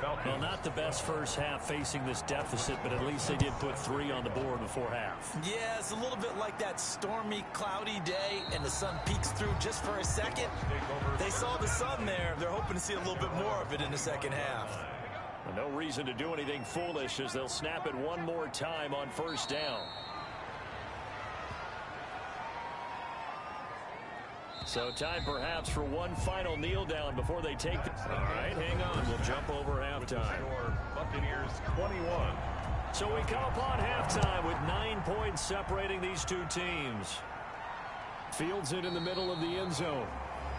Falcons. Well, not the best first half facing this deficit, but at least they did put 3 on the board before half. Yeah, it's a little bit like that stormy, cloudy day, and the sun peeks through just for a second. They saw the sun there. They're hoping to see a little bit more of it in the second half. Well, no reason to do anything foolish as they'll snap it one more time on first down. So time perhaps for one final kneel down before they take the... All right, hang on. We'll jump over halftime. Buccaneers 21. So we come upon halftime with 9 points separating these two teams. Fields it in the middle of the end zone.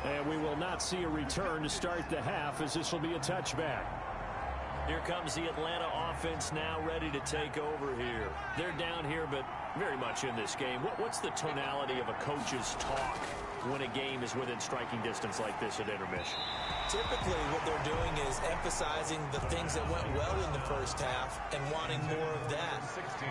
And we will not see a return to start the half as this will be a touchback. Here comes the Atlanta offense now ready to take over here. They're down here, but very much in this game. What's the tonality of a coach's talk when a game is within striking distance like this at intermission? Typically, what they're doing is emphasizing the things that went well in the first half and wanting more of that.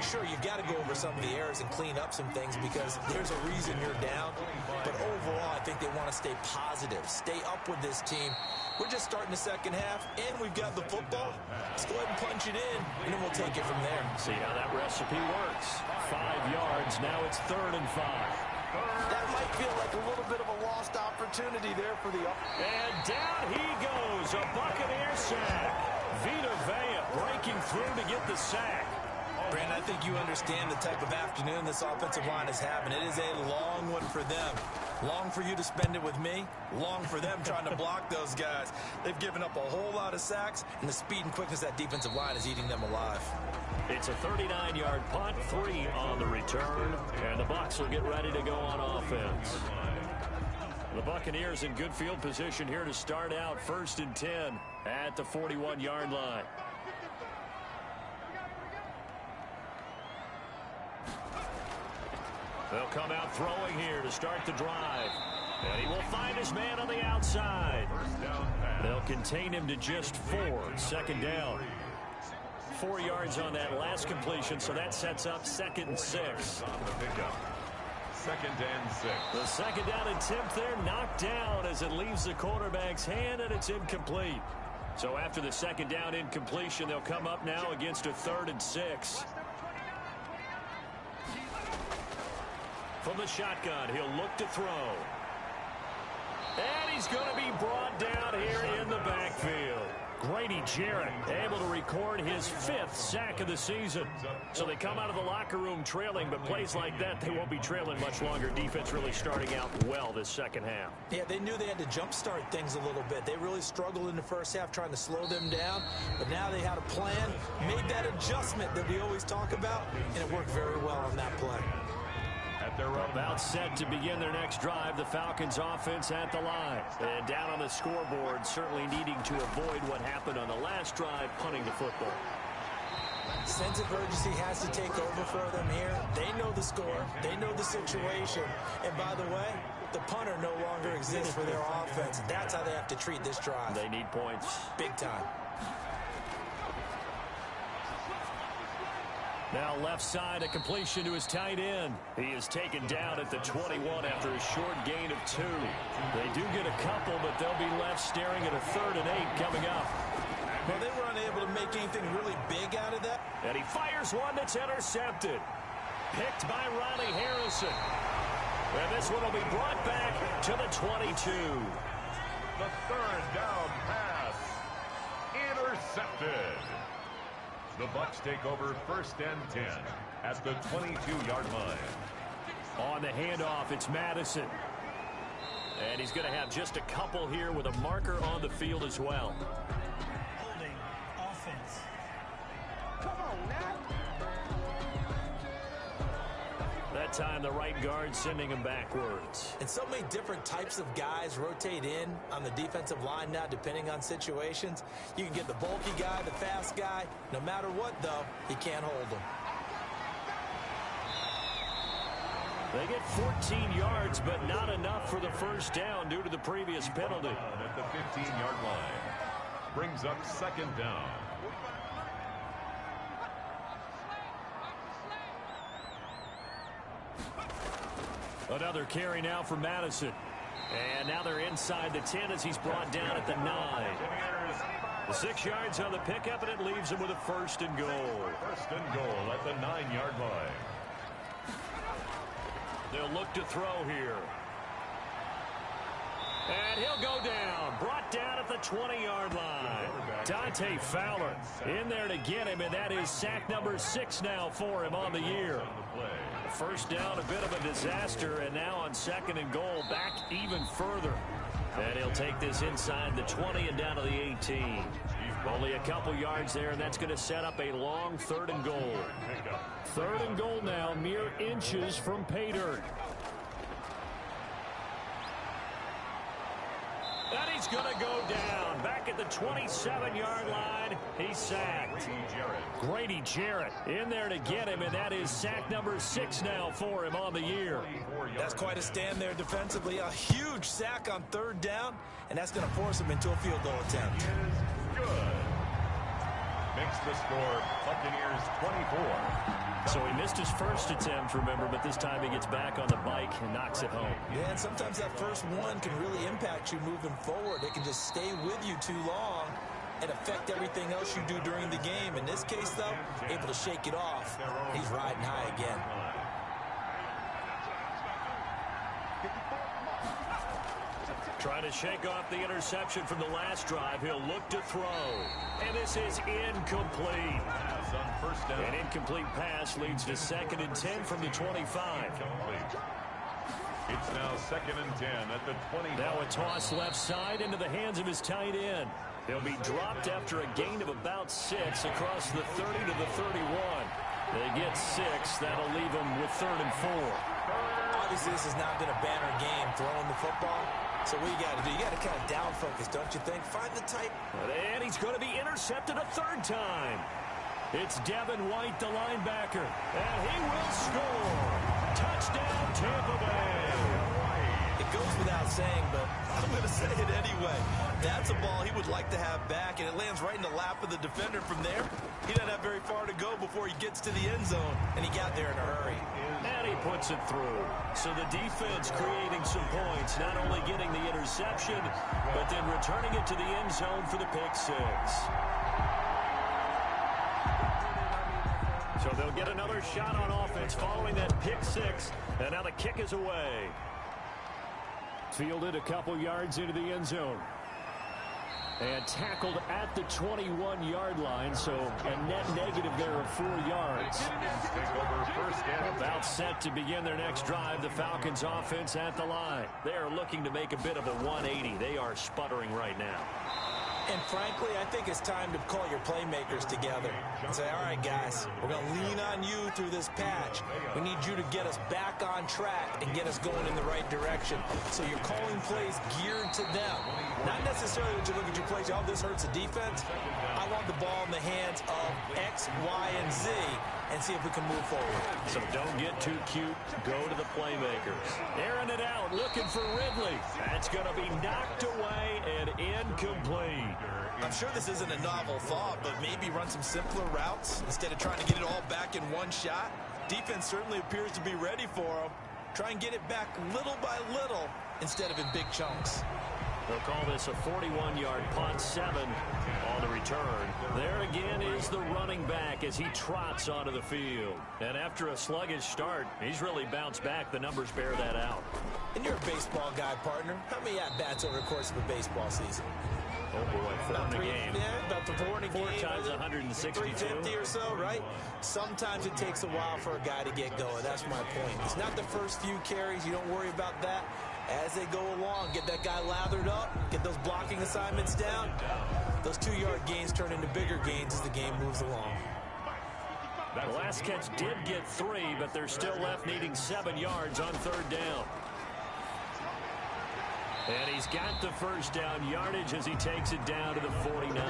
Sure, you've got to go over some of the errors and clean up some things because there's a reason you're down. But overall, I think they want to stay positive, stay up with this team. We're just starting the second half, and we've got the football. Let's go ahead and punch it in, and then we'll take it from there. See how that recipe works. 5 yards. Now it's 3rd and 5. That might feel like a little bit of a lost opportunity there for the... And down he goes. A Buccaneer sack. Vita Vea breaking through to get the sack. Brandon, I think you understand the type of afternoon this offensive line is having. It is a long one for them. Long for you to spend it with me. Long for them trying to block those guys. They've given up a whole lot of sacks, and the speed and quickness of that defensive line is eating them alive. It's a 39-yard punt, 3 on the return, and the Bucs will get ready to go on offense. The Buccaneers in good field position here to start out 1st and 10 at the 41-yard line. They'll come out throwing here to start the drive. And he will find his man on the outside. They'll contain him to just 4. 2nd down. 4 yards on that last completion, so that sets up 2nd and 6. On the pickup. 2nd and 6. The second down attempt there knocked down as it leaves the quarterback's hand, and it's incomplete. So after the second down incompletion, they'll come up now against a 3rd and 6. From the shotgun, he'll look to throw. And he's going to be brought down here in the backfield. Grady Jarrett able to record his 5th sack of the season. So they come out of the locker room trailing, but plays like that, they won't be trailing much longer. Defense really starting out well this second half. Yeah, they knew they had to jumpstart things a little bit. They really struggled in the first half trying to slow them down, but now they had a plan, made that adjustment that we always talk about, and it worked very well on that play. About set to begin their next drive, the Falcons offense at the line. And down on the scoreboard, certainly needing to avoid what happened on the last drive, punting the football. Sense of urgency has to take over for them here. They know the score. They know the situation. And by the way, the punter no longer exists for their offense. That's how they have to treat this drive. They need points. Big time. Now left side, a completion to his tight end. He is taken down at the 21 after a short gain of 2. They do get a couple, but they'll be left staring at a 3rd and 8 coming up. Well, they were unable to make anything really big out of that. And he fires one that's intercepted. Picked by Riley Harrison. And this one will be brought back to the 22. The 3rd down pass. Intercepted. The Bucs take over 1st and 10 at the 22-yard line. On the handoff, it's Madison. And he's going to have just a couple here with a marker on the field as well. Holding offense. Come on now. That time, the right guard sending him backwards. And so many different types of guys rotate in on the defensive line now, depending on situations. You can get the bulky guy, the fast guy. No matter what, though, he can't hold them. They get 14 yards, but not enough for the first down due to the previous penalty. At the 15-yard line. Brings up 2nd down. Another carry now for Madison. And now they're inside the 10 as he's brought down at the 9. The 6 yards on the pickup, and it leaves him with a 1st and goal. 1st and goal at the 9-yard line. They'll look to throw here. And he'll go down. Brought down at the 20-yard line. Dante Fowler in there to get him, and that is sack number 6 now for him on the year. First down, a bit of a disaster, and now on 2nd and goal, back even further. And he'll take this inside the 20 and down to the 18. Only a couple yards there, and that's going to set up a long 3rd and goal. 3rd and goal now, mere inches from pay dirt. And he's going to go down. Back at the 27-yard line, he's sacked. Grady Jarrett in there to get him, and that is sack number 6 now for him on the year. That's quite a stand there defensively. A huge sack on 3rd down, and that's going to force him into a field goal attempt. Good. Makes the score Buccaneers 24. So he missed his first attempt, remember, but this time he gets back on the bike and knocks it home. Yeah, and sometimes that first one can really impact you moving forward. It can just stay with you too long and affect everything else you do during the game. In this case, though, able to shake it off. He's riding high again. Trying to shake off the interception from the last drive. He'll look to throw. And this is incomplete. An incomplete pass leads to 2nd and 10 from the 25. It's now 2nd and 10 at the 20. Now a toss left side into the hands of his tight end. He'll be dropped after a gain of about 6 across the 30 to the 31. They get 6. That'll leave them with 3rd and 4. Obviously, this has not been a banner game throwing the football. So what you got to do, you got to kind of down focus, don't you think? Find the type. And he's going to be intercepted a 3rd time. It's Devin White, the linebacker, and he will score. Touchdown, Tampa Bay. It goes without saying, but I'm going to say it anyway. That's a ball he would like to have back, and it lands right in the lap of the defender. From there, he doesn't have very far to go before he gets to the end zone, and he got there in a hurry. And he puts it through. So the defense creating some points, not only getting the interception, but then returning it to the end zone for the pick six. So they'll get another shot on offense following that pick six, and now the kick is away. Fielded a couple yards into the end zone. And tackled at the 21-yard line, so a net negative there of 4 yards. About set to begin their next drive, the Falcons offense at the line. They are looking to make a bit of a 180. They are sputtering right now. And frankly, I think it's time to call your playmakers together and say, all right, guys, we're going to lean on you through this patch. We need you to get us back on track and get us going in the right direction. So you're calling plays geared to them. Not necessarily when you look at your plays, oh, this hurts the defense. I want the ball in the hands of X, Y, and Z and see if we can move forward. So don't get too cute. Go to the playmakers. Airing it out, looking for Ridley. That's going to be knocked away and incomplete. I'm sure this isn't a novel thought, but maybe run some simpler routes instead of trying to get it all back in one shot. Defense certainly appears to be ready for them. Try and get it back little by little instead of in big chunks. They'll call this a 41-yard punt, 7 on the return. There again is the running back as he trots onto the field. And after a sluggish start, he's really bounced back. The numbers bear that out. And you're a baseball guy, partner. How many at-bats over the course of a baseball season? Oh, boy, 4 in a game. Yeah, about 4 in a game. 4 times 162. 350 or so, right? Sometimes it takes a while for a guy to get going. That's my point. It's not the first few carries. You don't worry about that. As they go along, get that guy lathered up, get those blocking assignments down. Those 2-yard gains turn into bigger gains as the game moves along. The last catch did get 3, but they're still left needing 7 yards on 3rd down. And he's got the first down yardage as he takes it down to the 49.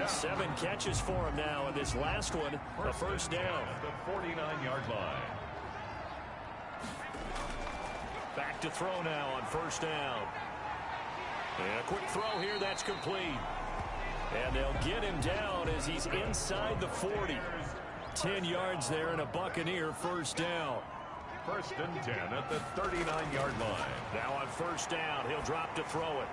7 catches for him now, and this last one, a first down. The 49-yard line. Back to throw now on 1st down. And a quick throw here, that's complete. And they'll get him down as he's inside the 40. 10 yards there and a Buccaneer 1st down. 1st and 10 at the 39-yard line. Now on 1st down, he'll drop to throw it.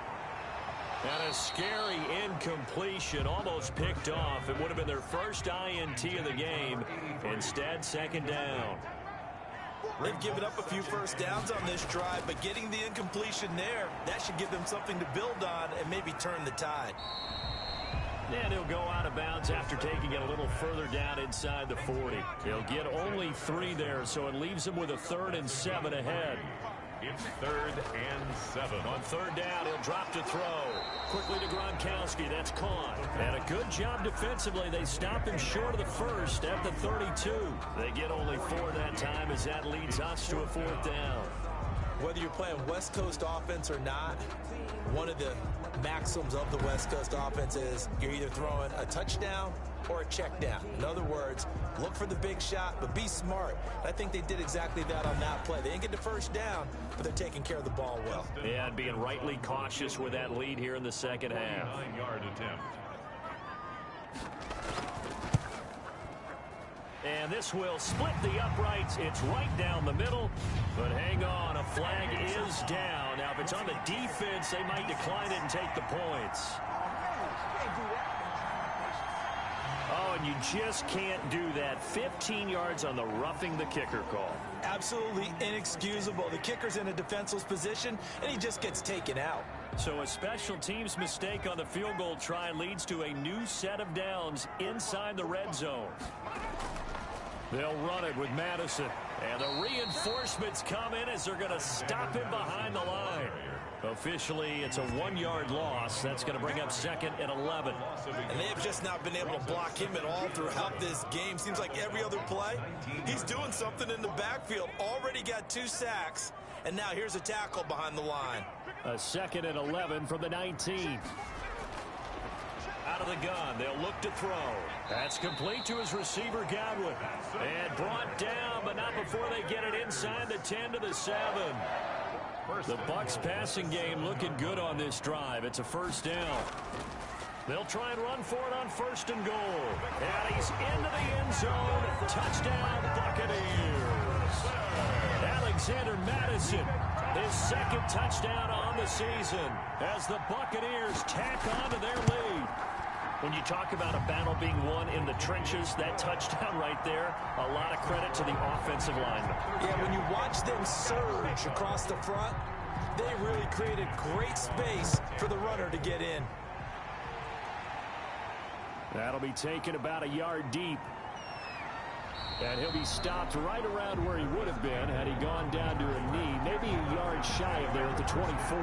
And a scary incompletion, almost picked off. It would have been their first INT of the game. Instead, 2nd down. They've given up a few first downs on this drive, but getting the incompletion there, that should give them something to build on and maybe turn the tide. And he'll go out of bounds after taking it a little further down inside the 40. He'll get only 3 there, so it leaves him with a 3rd and 7 ahead. It's 3rd and 7. On 3rd down, he'll drop to throw. Quickly to Gronkowski. That's caught. And a good job defensively. They stop him short of the 1st at the 32. They get only 4 that time as that leads us to a 4th down. Whether you're playing West Coast offense or not, one of the maxims of the West Coast offense is you're either throwing a touchdown or a check down. In other words, look for the big shot, but be smart. I think they did exactly that on that play. They didn't get the first down, but they're taking care of the ball well. Yeah, and being rightly cautious with that lead here in the second half. 9-yard attempt. And this will split the uprights. It's right down the middle. But hang on, a flag is down. Now, if it's on the defense, they might decline it and take the points. Oh, and you just can't do that. 15 yards on the roughing the kicker call. Absolutely inexcusable. The kicker's in a defenseless position, and he just gets taken out. So a special teams mistake on the field goal try leads to a new set of downs inside the red zone. They'll run it with Madison. And the reinforcements come in as they're going to stop him behind the line. Officially, it's a 1-yard loss. That's going to bring up 2nd and 11. And they have just not been able to block him at all throughout this game. Seems like every other play, he's doing something in the backfield. Already got 2 sacks. And now here's a tackle behind the line. A 2nd and 11 from the 19. Out of the gun, they'll look to throw. That's complete to his receiver, Godwin. And brought down, but not before they get it inside the 10 to the 7. The Bucs passing game looking good on this drive. It's a first down. They'll try and run for it on 1st and goal. And he's into the end zone. Touchdown, Buccaneers. Alexander Madison, his 2nd touchdown on the season as the Buccaneers tack on to their lead. When you talk about a battle being won in the trenches, that touchdown right there, a lot of credit to the offensive linemen. Yeah, when you watch them surge across the front, they really created great space for the runner to get in. That'll be taken about a yard deep. And he'll be stopped right around where he would have been had he gone down to a knee, maybe a yard shy of there at the 24.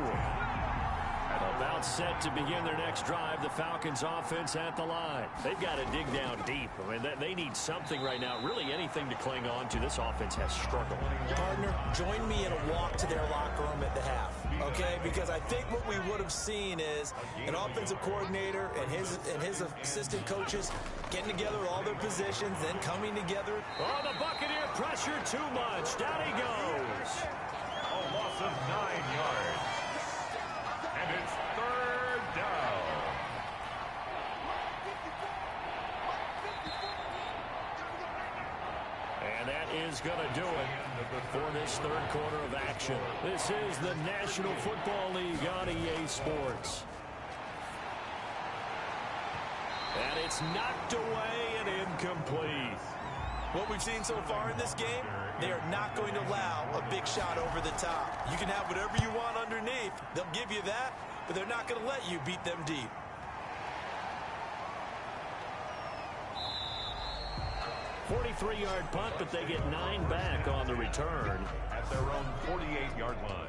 About set to begin their next drive, the Falcons offense at the line. They've got to dig down deep. I mean, they need something right now, really anything to cling on to. This offense has struggled. Partner, join me in a walk to their locker room at the half, okay? Because I think what we would have seen is an offensive coordinator and his assistant coaches getting together all their positions, then coming together. Oh, the Buccaneer pressure too much. Down he goes. A loss of 9 yards. And it's 3rd down. And that is going to do it for this 3rd quarter of action. This is the National Football League on EA Sports. And it's knocked away and incomplete. What we've seen so far in this game, they are not going to allow a big shot over the top. You can have whatever you want underneath. They'll give you that, but they're not going to let you beat them deep. A 43-yard punt, but they get 9 back on the return. At their own 48-yard line.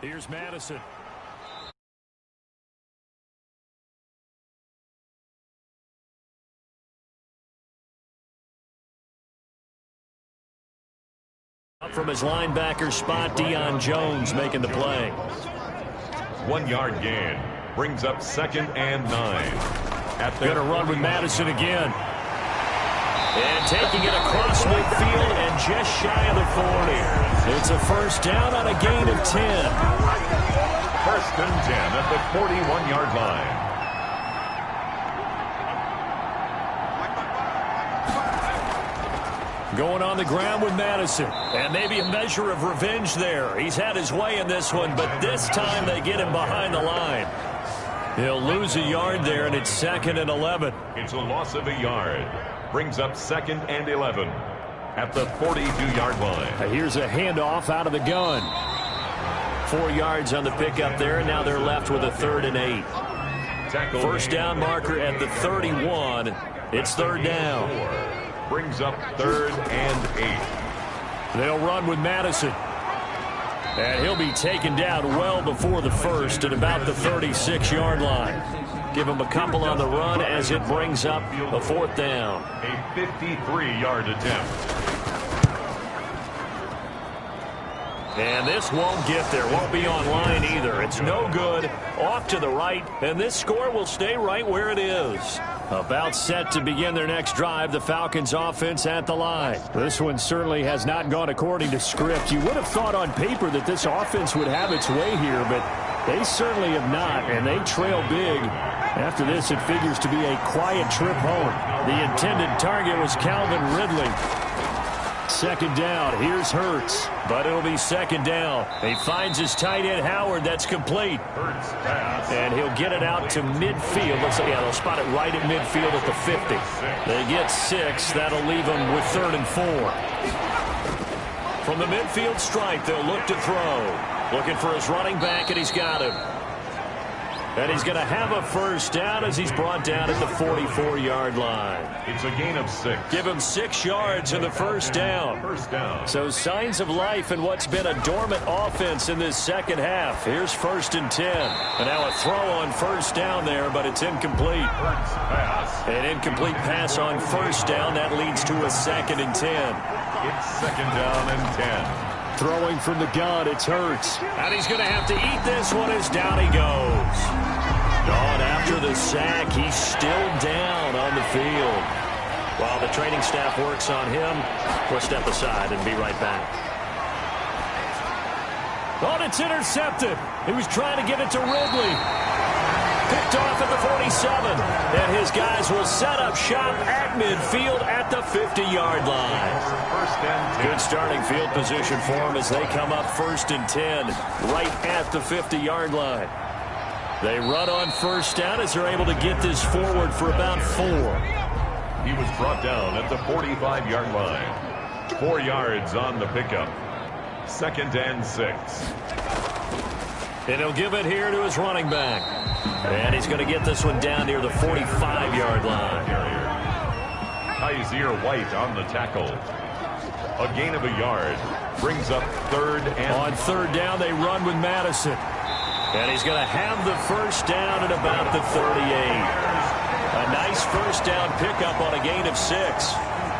Here's Madison. Up from his linebacker spot, Deion Jones making the play. 1 yard gain. Brings up 2nd and 9. Going to run with Madison again. And taking it across midfield and just shy of the 40. It's a first down on a gain of 10. 1st and 10 at the 41-yard line. Going on the ground with Madison. And maybe a measure of revenge there. He's had his way in this one, but this time they get him behind the line. He'll lose a yard there, and it's 2nd and 11. It's a loss of a yard. Brings up 2nd and 11 at the 42-yard line. Here's a handoff out of the gun. 4 yards on the pickup there, and now they're left with a 3rd and 8. Tackle first down marker at the 31. It's 3rd down. Brings up 3rd and 8. They'll run with Madison. And he'll be taken down well before the first at about the 36-yard line. Give him a couple on the run as it brings up a 4th down. A 53-yard attempt. And this won't get there, won't be online either. It's no good, off to the right, and this score will stay right where it is. About set to begin their next drive, the Falcons offense at the line. This one certainly has not gone according to script. You would have thought on paper that this offense would have its way here, but they certainly have not, and they trail big. After this, it figures to be a quiet trip home. The intended target was Calvin Ridley. Second down, here's Hurts, but it'll be second down. He finds his tight end Howard, that's complete. Hurts pass. And he'll get it out to midfield. Looks like, yeah, they'll spot it right at midfield at the 50. They get 6, that'll leave them with 3rd and 4. From the midfield stripe, they'll look to throw. Looking for his running back, and he's got him. And he's going to have a first down as he's brought down at the 44-yard line. It's a gain of 6. Give him 6 yards in the first down. First down. So signs of life in what's been a dormant offense in this second half. Here's 1st and 10. And now a throw on first down there, but it's incomplete. Hurts pass. An incomplete pass on first down. That leads to a 2nd and 10. It's 2nd down and 10. Throwing from the gun, it's Hurts. And he's going to have to eat this one as down he goes. On after the sack, he's still down on the field. While the training staff works on him, we'll step aside and be right back. Oh, it's intercepted. He was trying to get it to Ridley. Picked off at the 47. And his guys will set up shop at midfield at the 50-yard line. Good starting field position for them as they come up 1st and 10 right at the 50-yard line. They run on first down as they're able to get this forward for about 4. He was brought down at the 45-yard line. 4 yards on the pickup. 2nd and 6. And he'll give it here to his running back. And he's going to get this one down near the 45-yard line. Kaiser White on the tackle. A gain of a yard. Brings up 3rd and... On 3rd down, they run with Madison. And he's going to have the first down at about the 38. A nice first down pickup on a gain of 6.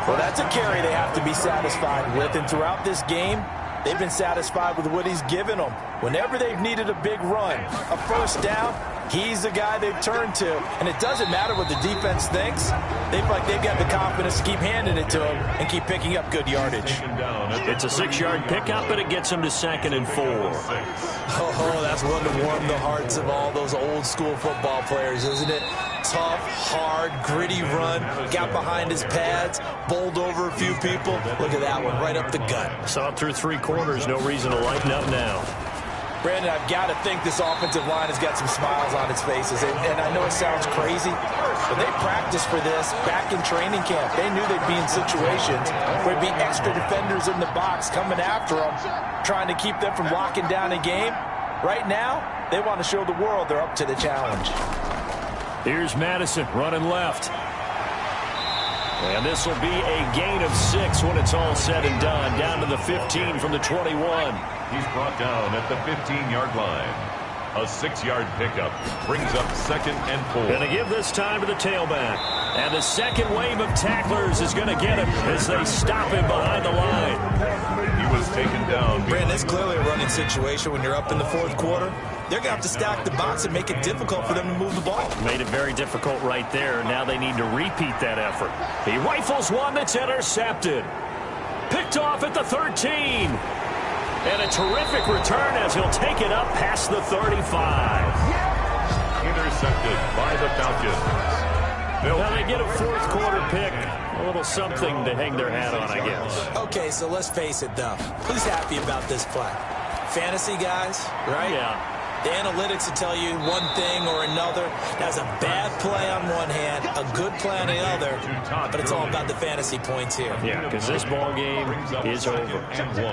Well, that's a carry they have to be satisfied with. And throughout this game, they've been satisfied with what he's given them. Whenever they've needed a big run, a first down, he's the guy they've turned to. And it doesn't matter what the defense thinks. They feel like they've got the confidence to keep handing it to him and keep picking up good yardage. It's a 6-yard pickup, but it gets him to 2nd and 4. Oh, that's one to warm the hearts of all those old school football players, isn't it? Tough, hard, gritty run. Got behind his pads, bowled over a few people. Look at that one, right up the gut. Saw it through 3 quarters. No reason to lighten up now. Brandon, I've got to think this offensive line has got some smiles on its faces. And I know it sounds crazy, but they practiced for this back in training camp. They knew they'd be in situations where there'd be extra defenders in the box coming after them, trying to keep them from locking down a game. Right now, they want to show the world they're up to the challenge. Here's Madison running left. And this will be a gain of 6 when it's all said and done. Down to the 15 from the 21. He's brought down at the 15-yard line. A 6-yard pickup brings up 2nd and 4. Going to give this time to the tailback. And the second wave of tacklers is going to get him as they stop him behind the line. He was taken down. Brandon, it's clearly a running situation when you're up in the 4th quarter. They're going to have to stack the box and make it difficult for them to move the ball. Made it very difficult right there. Now they need to repeat that effort. He rifles one that's intercepted. Picked off at the 13. And a terrific return as he'll take it up past the 35. Intercepted by the Falcons. Now they get a 4th quarter pick. A little something to hang their hat on, I guess. Okay, so let's face it, though. Who's happy about this play? Fantasy guys, right? Yeah. The analytics will tell you one thing or another. That's a bad play on one hand, a good play on the other, but it's all about the fantasy points here. Yeah, because this ball game is over. And 1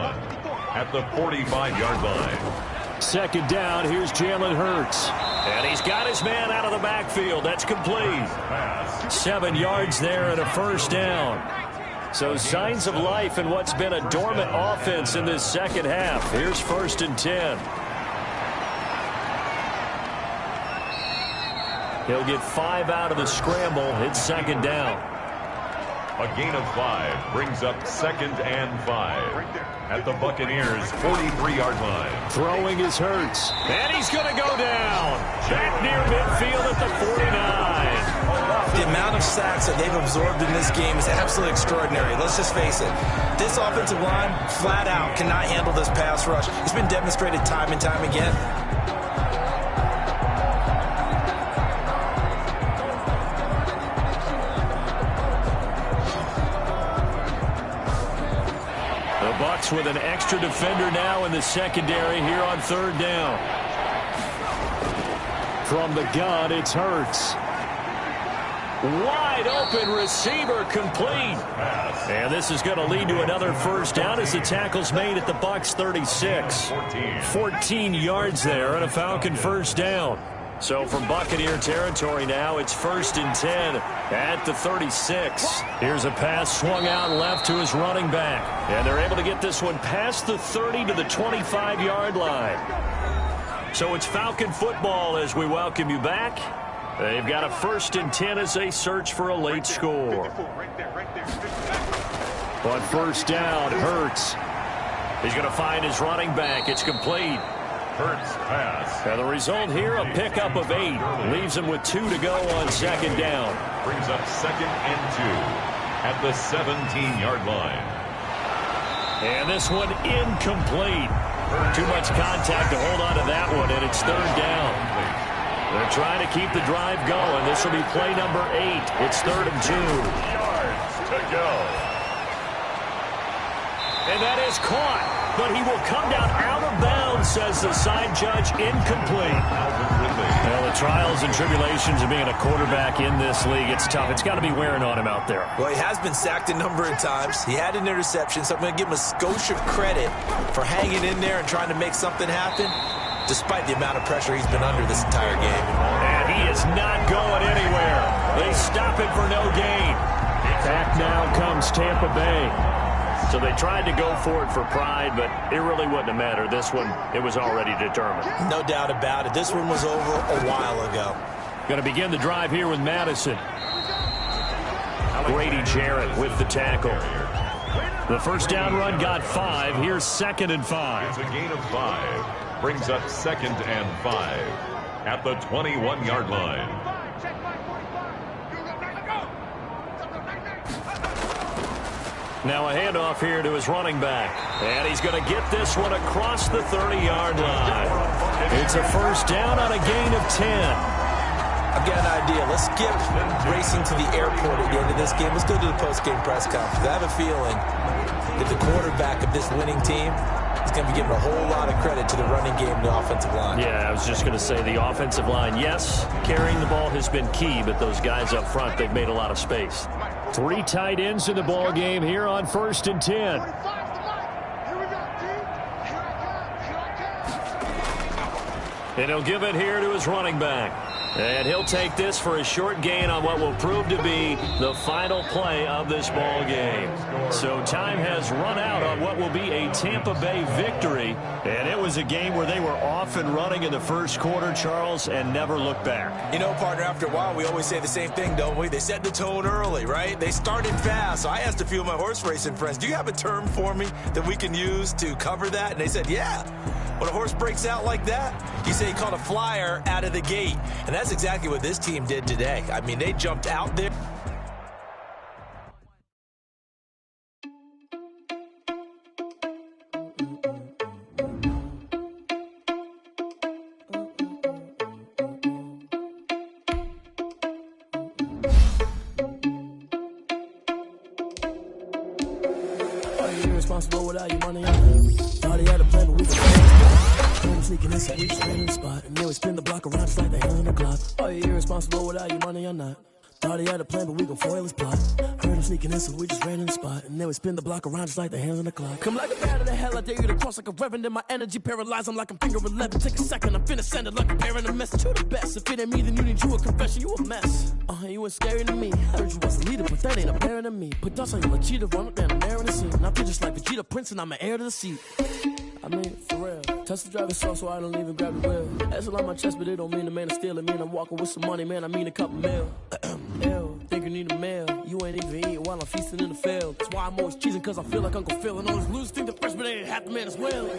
at the 45-yard line. 2nd down, here's Jalen Hurts. And he's got his man out of the backfield. That's complete. 7 yards there and a first down. So signs of life in what's been a dormant offense in this second half. Here's 1st and 10. He'll get 5 out of the scramble. It's 2nd down. A gain of 5 brings up 2nd and 5 at the Buccaneers' 43-yard line. Throwing is Hurts, and he's going to go down. Back near midfield at the 49. The amount of sacks that they've absorbed in this game is absolutely extraordinary. Let's just face it. This offensive line, flat out, cannot handle this pass rush. It's been demonstrated time and time again. Bucks with an extra defender now in the secondary here on 3rd down. From the gun, it's Hurts. Wide open receiver complete. And this is going to lead to another 1st down as the tackle's made at the Bucks 36. 14 yards there and a Falcon 1st down. So from Buccaneer territory now, it's 1st and 10 at the 36. Here's a pass swung out left to his running back. And they're able to get this one past the 30 to the 25-yard line. So it's Falcon football as we welcome you back. They've got a 1st and 10 as they search for a late score. On 1st down, Hurts. He's going to find his running back. It's complete. Hurts pass. And the result here, a pickup of 8. Leaves him with 2 to go on 2nd down. Brings up 2nd and 2 at the 17-yard line. And this one incomplete. Too much contact to hold on to that one, and it's 3rd down. They're trying to keep the drive going. This will be play number 8. It's 3rd and 2. Yards to go. And that is caught. But he will come down out of bounds, says the side judge, incomplete. Well, the trials and tribulations of being a quarterback in this league, it's tough. It's got to be wearing on him out there. Well, he has been sacked a number of times. He had an interception, so I'm going to give him a skosh of credit for hanging in there and trying to make something happen, despite the amount of pressure he's been under this entire game. And he is not going anywhere. They stop it for no gain. Back now comes Tampa Bay. So they tried to go for it for pride, but it really wouldn't have mattered. This one, it was already determined. No doubt about it. This one was over a while ago. Going to begin the drive here with Madison. Grady Jarrett with the tackle. The 1st down run got 5. Here's 2nd and 5. It's a gain of 5. Brings up 2nd and 5 at the 21-yard line. Now a handoff here to his running back. And he's going to get this one across the 30-yard line. It's a 1st down on a gain of 10. I've got an idea. Let's skip racing to the airport at the end of this game. Let's go to the post-game press conference. I have a feeling that the quarterback of this winning team is going to be giving a whole lot of credit to the running game and the offensive line. Yeah, I was just going to say the offensive line, yes, carrying the ball has been key, but those guys up front, they've made a lot of space. 3 tight ends in the ball game here on 1st and 10. And he'll give it here to his running back. And he'll take this for a short gain on what will prove to be the final play of this ball game. So time has run out on what will be a Tampa Bay victory. And it was a game where they were off and running in the 1st quarter, Charles, and never looked back. You know, partner, after a while, we always say the same thing, don't we? They set the tone early, right? They started fast. So I asked a few of my horse racing friends, do you have a term for me that we can use to cover that? And they said, yeah. When a horse breaks out like that, you say he caught a flyer out of the gate. And that's exactly what this team did today. I mean, they jumped out there. Irresponsible without your money on it. Thought he had a plan, but we could sneaking inside each random spot, and then we spin the block around just like the hand on the clock. Are you irresponsible without your money or not? Thought he had a plan, but we gon' foil his plot. Heard him sneaking in, so we just ran in the spot, and then we spin the block around just like the hands on the clock. Come like a bat of the hell, I dare you to cross like a reverend, and my energy paralyzed. I'm like I'm finger 11. Take a second, I'm finna send it like a bearing a message. You the best. If it ain't me, then you need you a confession. You a mess. You ain't scary to me. Heard you was a leader, but that ain't apparent to me. Put dust on you, a cheetah, run up down the air in the scene. I feel just like Vegeta Prince, and I'm an heir to the seat. I mean, for real. Touch the driver's soft, so I don't even grab the wheel. That's on my chest, but it don't mean the man is stealing. Mean I'm walking with some money, man. I mean a couple mil. Ew, thinking need a meal. You ain't even eating while I'm feasting in the field. That's why I'm always cheesing, cause I feel like Uncle Phil. And all those losers think the freshman ain't half the man as well.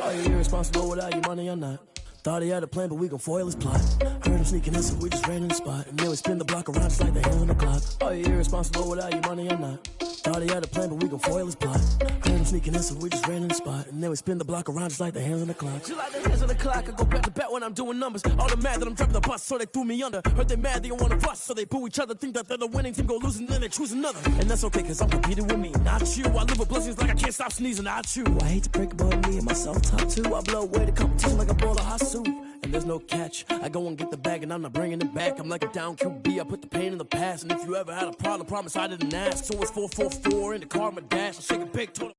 Are you irresponsible without your money or not? Thought he had a plan, but we gon' foil his plot. Heard him sneaking in, so we just ran in the spot. And then we spin the block around just like the hand on the clock. Are you irresponsible without your money or not? Thought he had a plan, but we gon' foil his plot. Heard him sneaking in, so we just ran in the spot. And then we spin the block around just like the hands on the clock. Just like the hands on the clock, I go back to back when I'm doing numbers. All the mad that I'm dropping the bus, so they threw me under. Heard they mad, they don't wanna bust, so they boo each other. Think that they're the winning team, go losing, then they choose another. And that's okay, cause I'm competing with me, not you. I live with blessings like I can't stop sneezing, not you. I hate to break it, but me and myself top two. I blow away the competition like a bowl of hot soup. And there's no catch. I go and get the bag and I'm not bringing it back. I'm like a down QB, I put the pain in the past. And if you ever had a problem, promise I didn't ask. So it's 444 in the car, my dash. I shake a big total.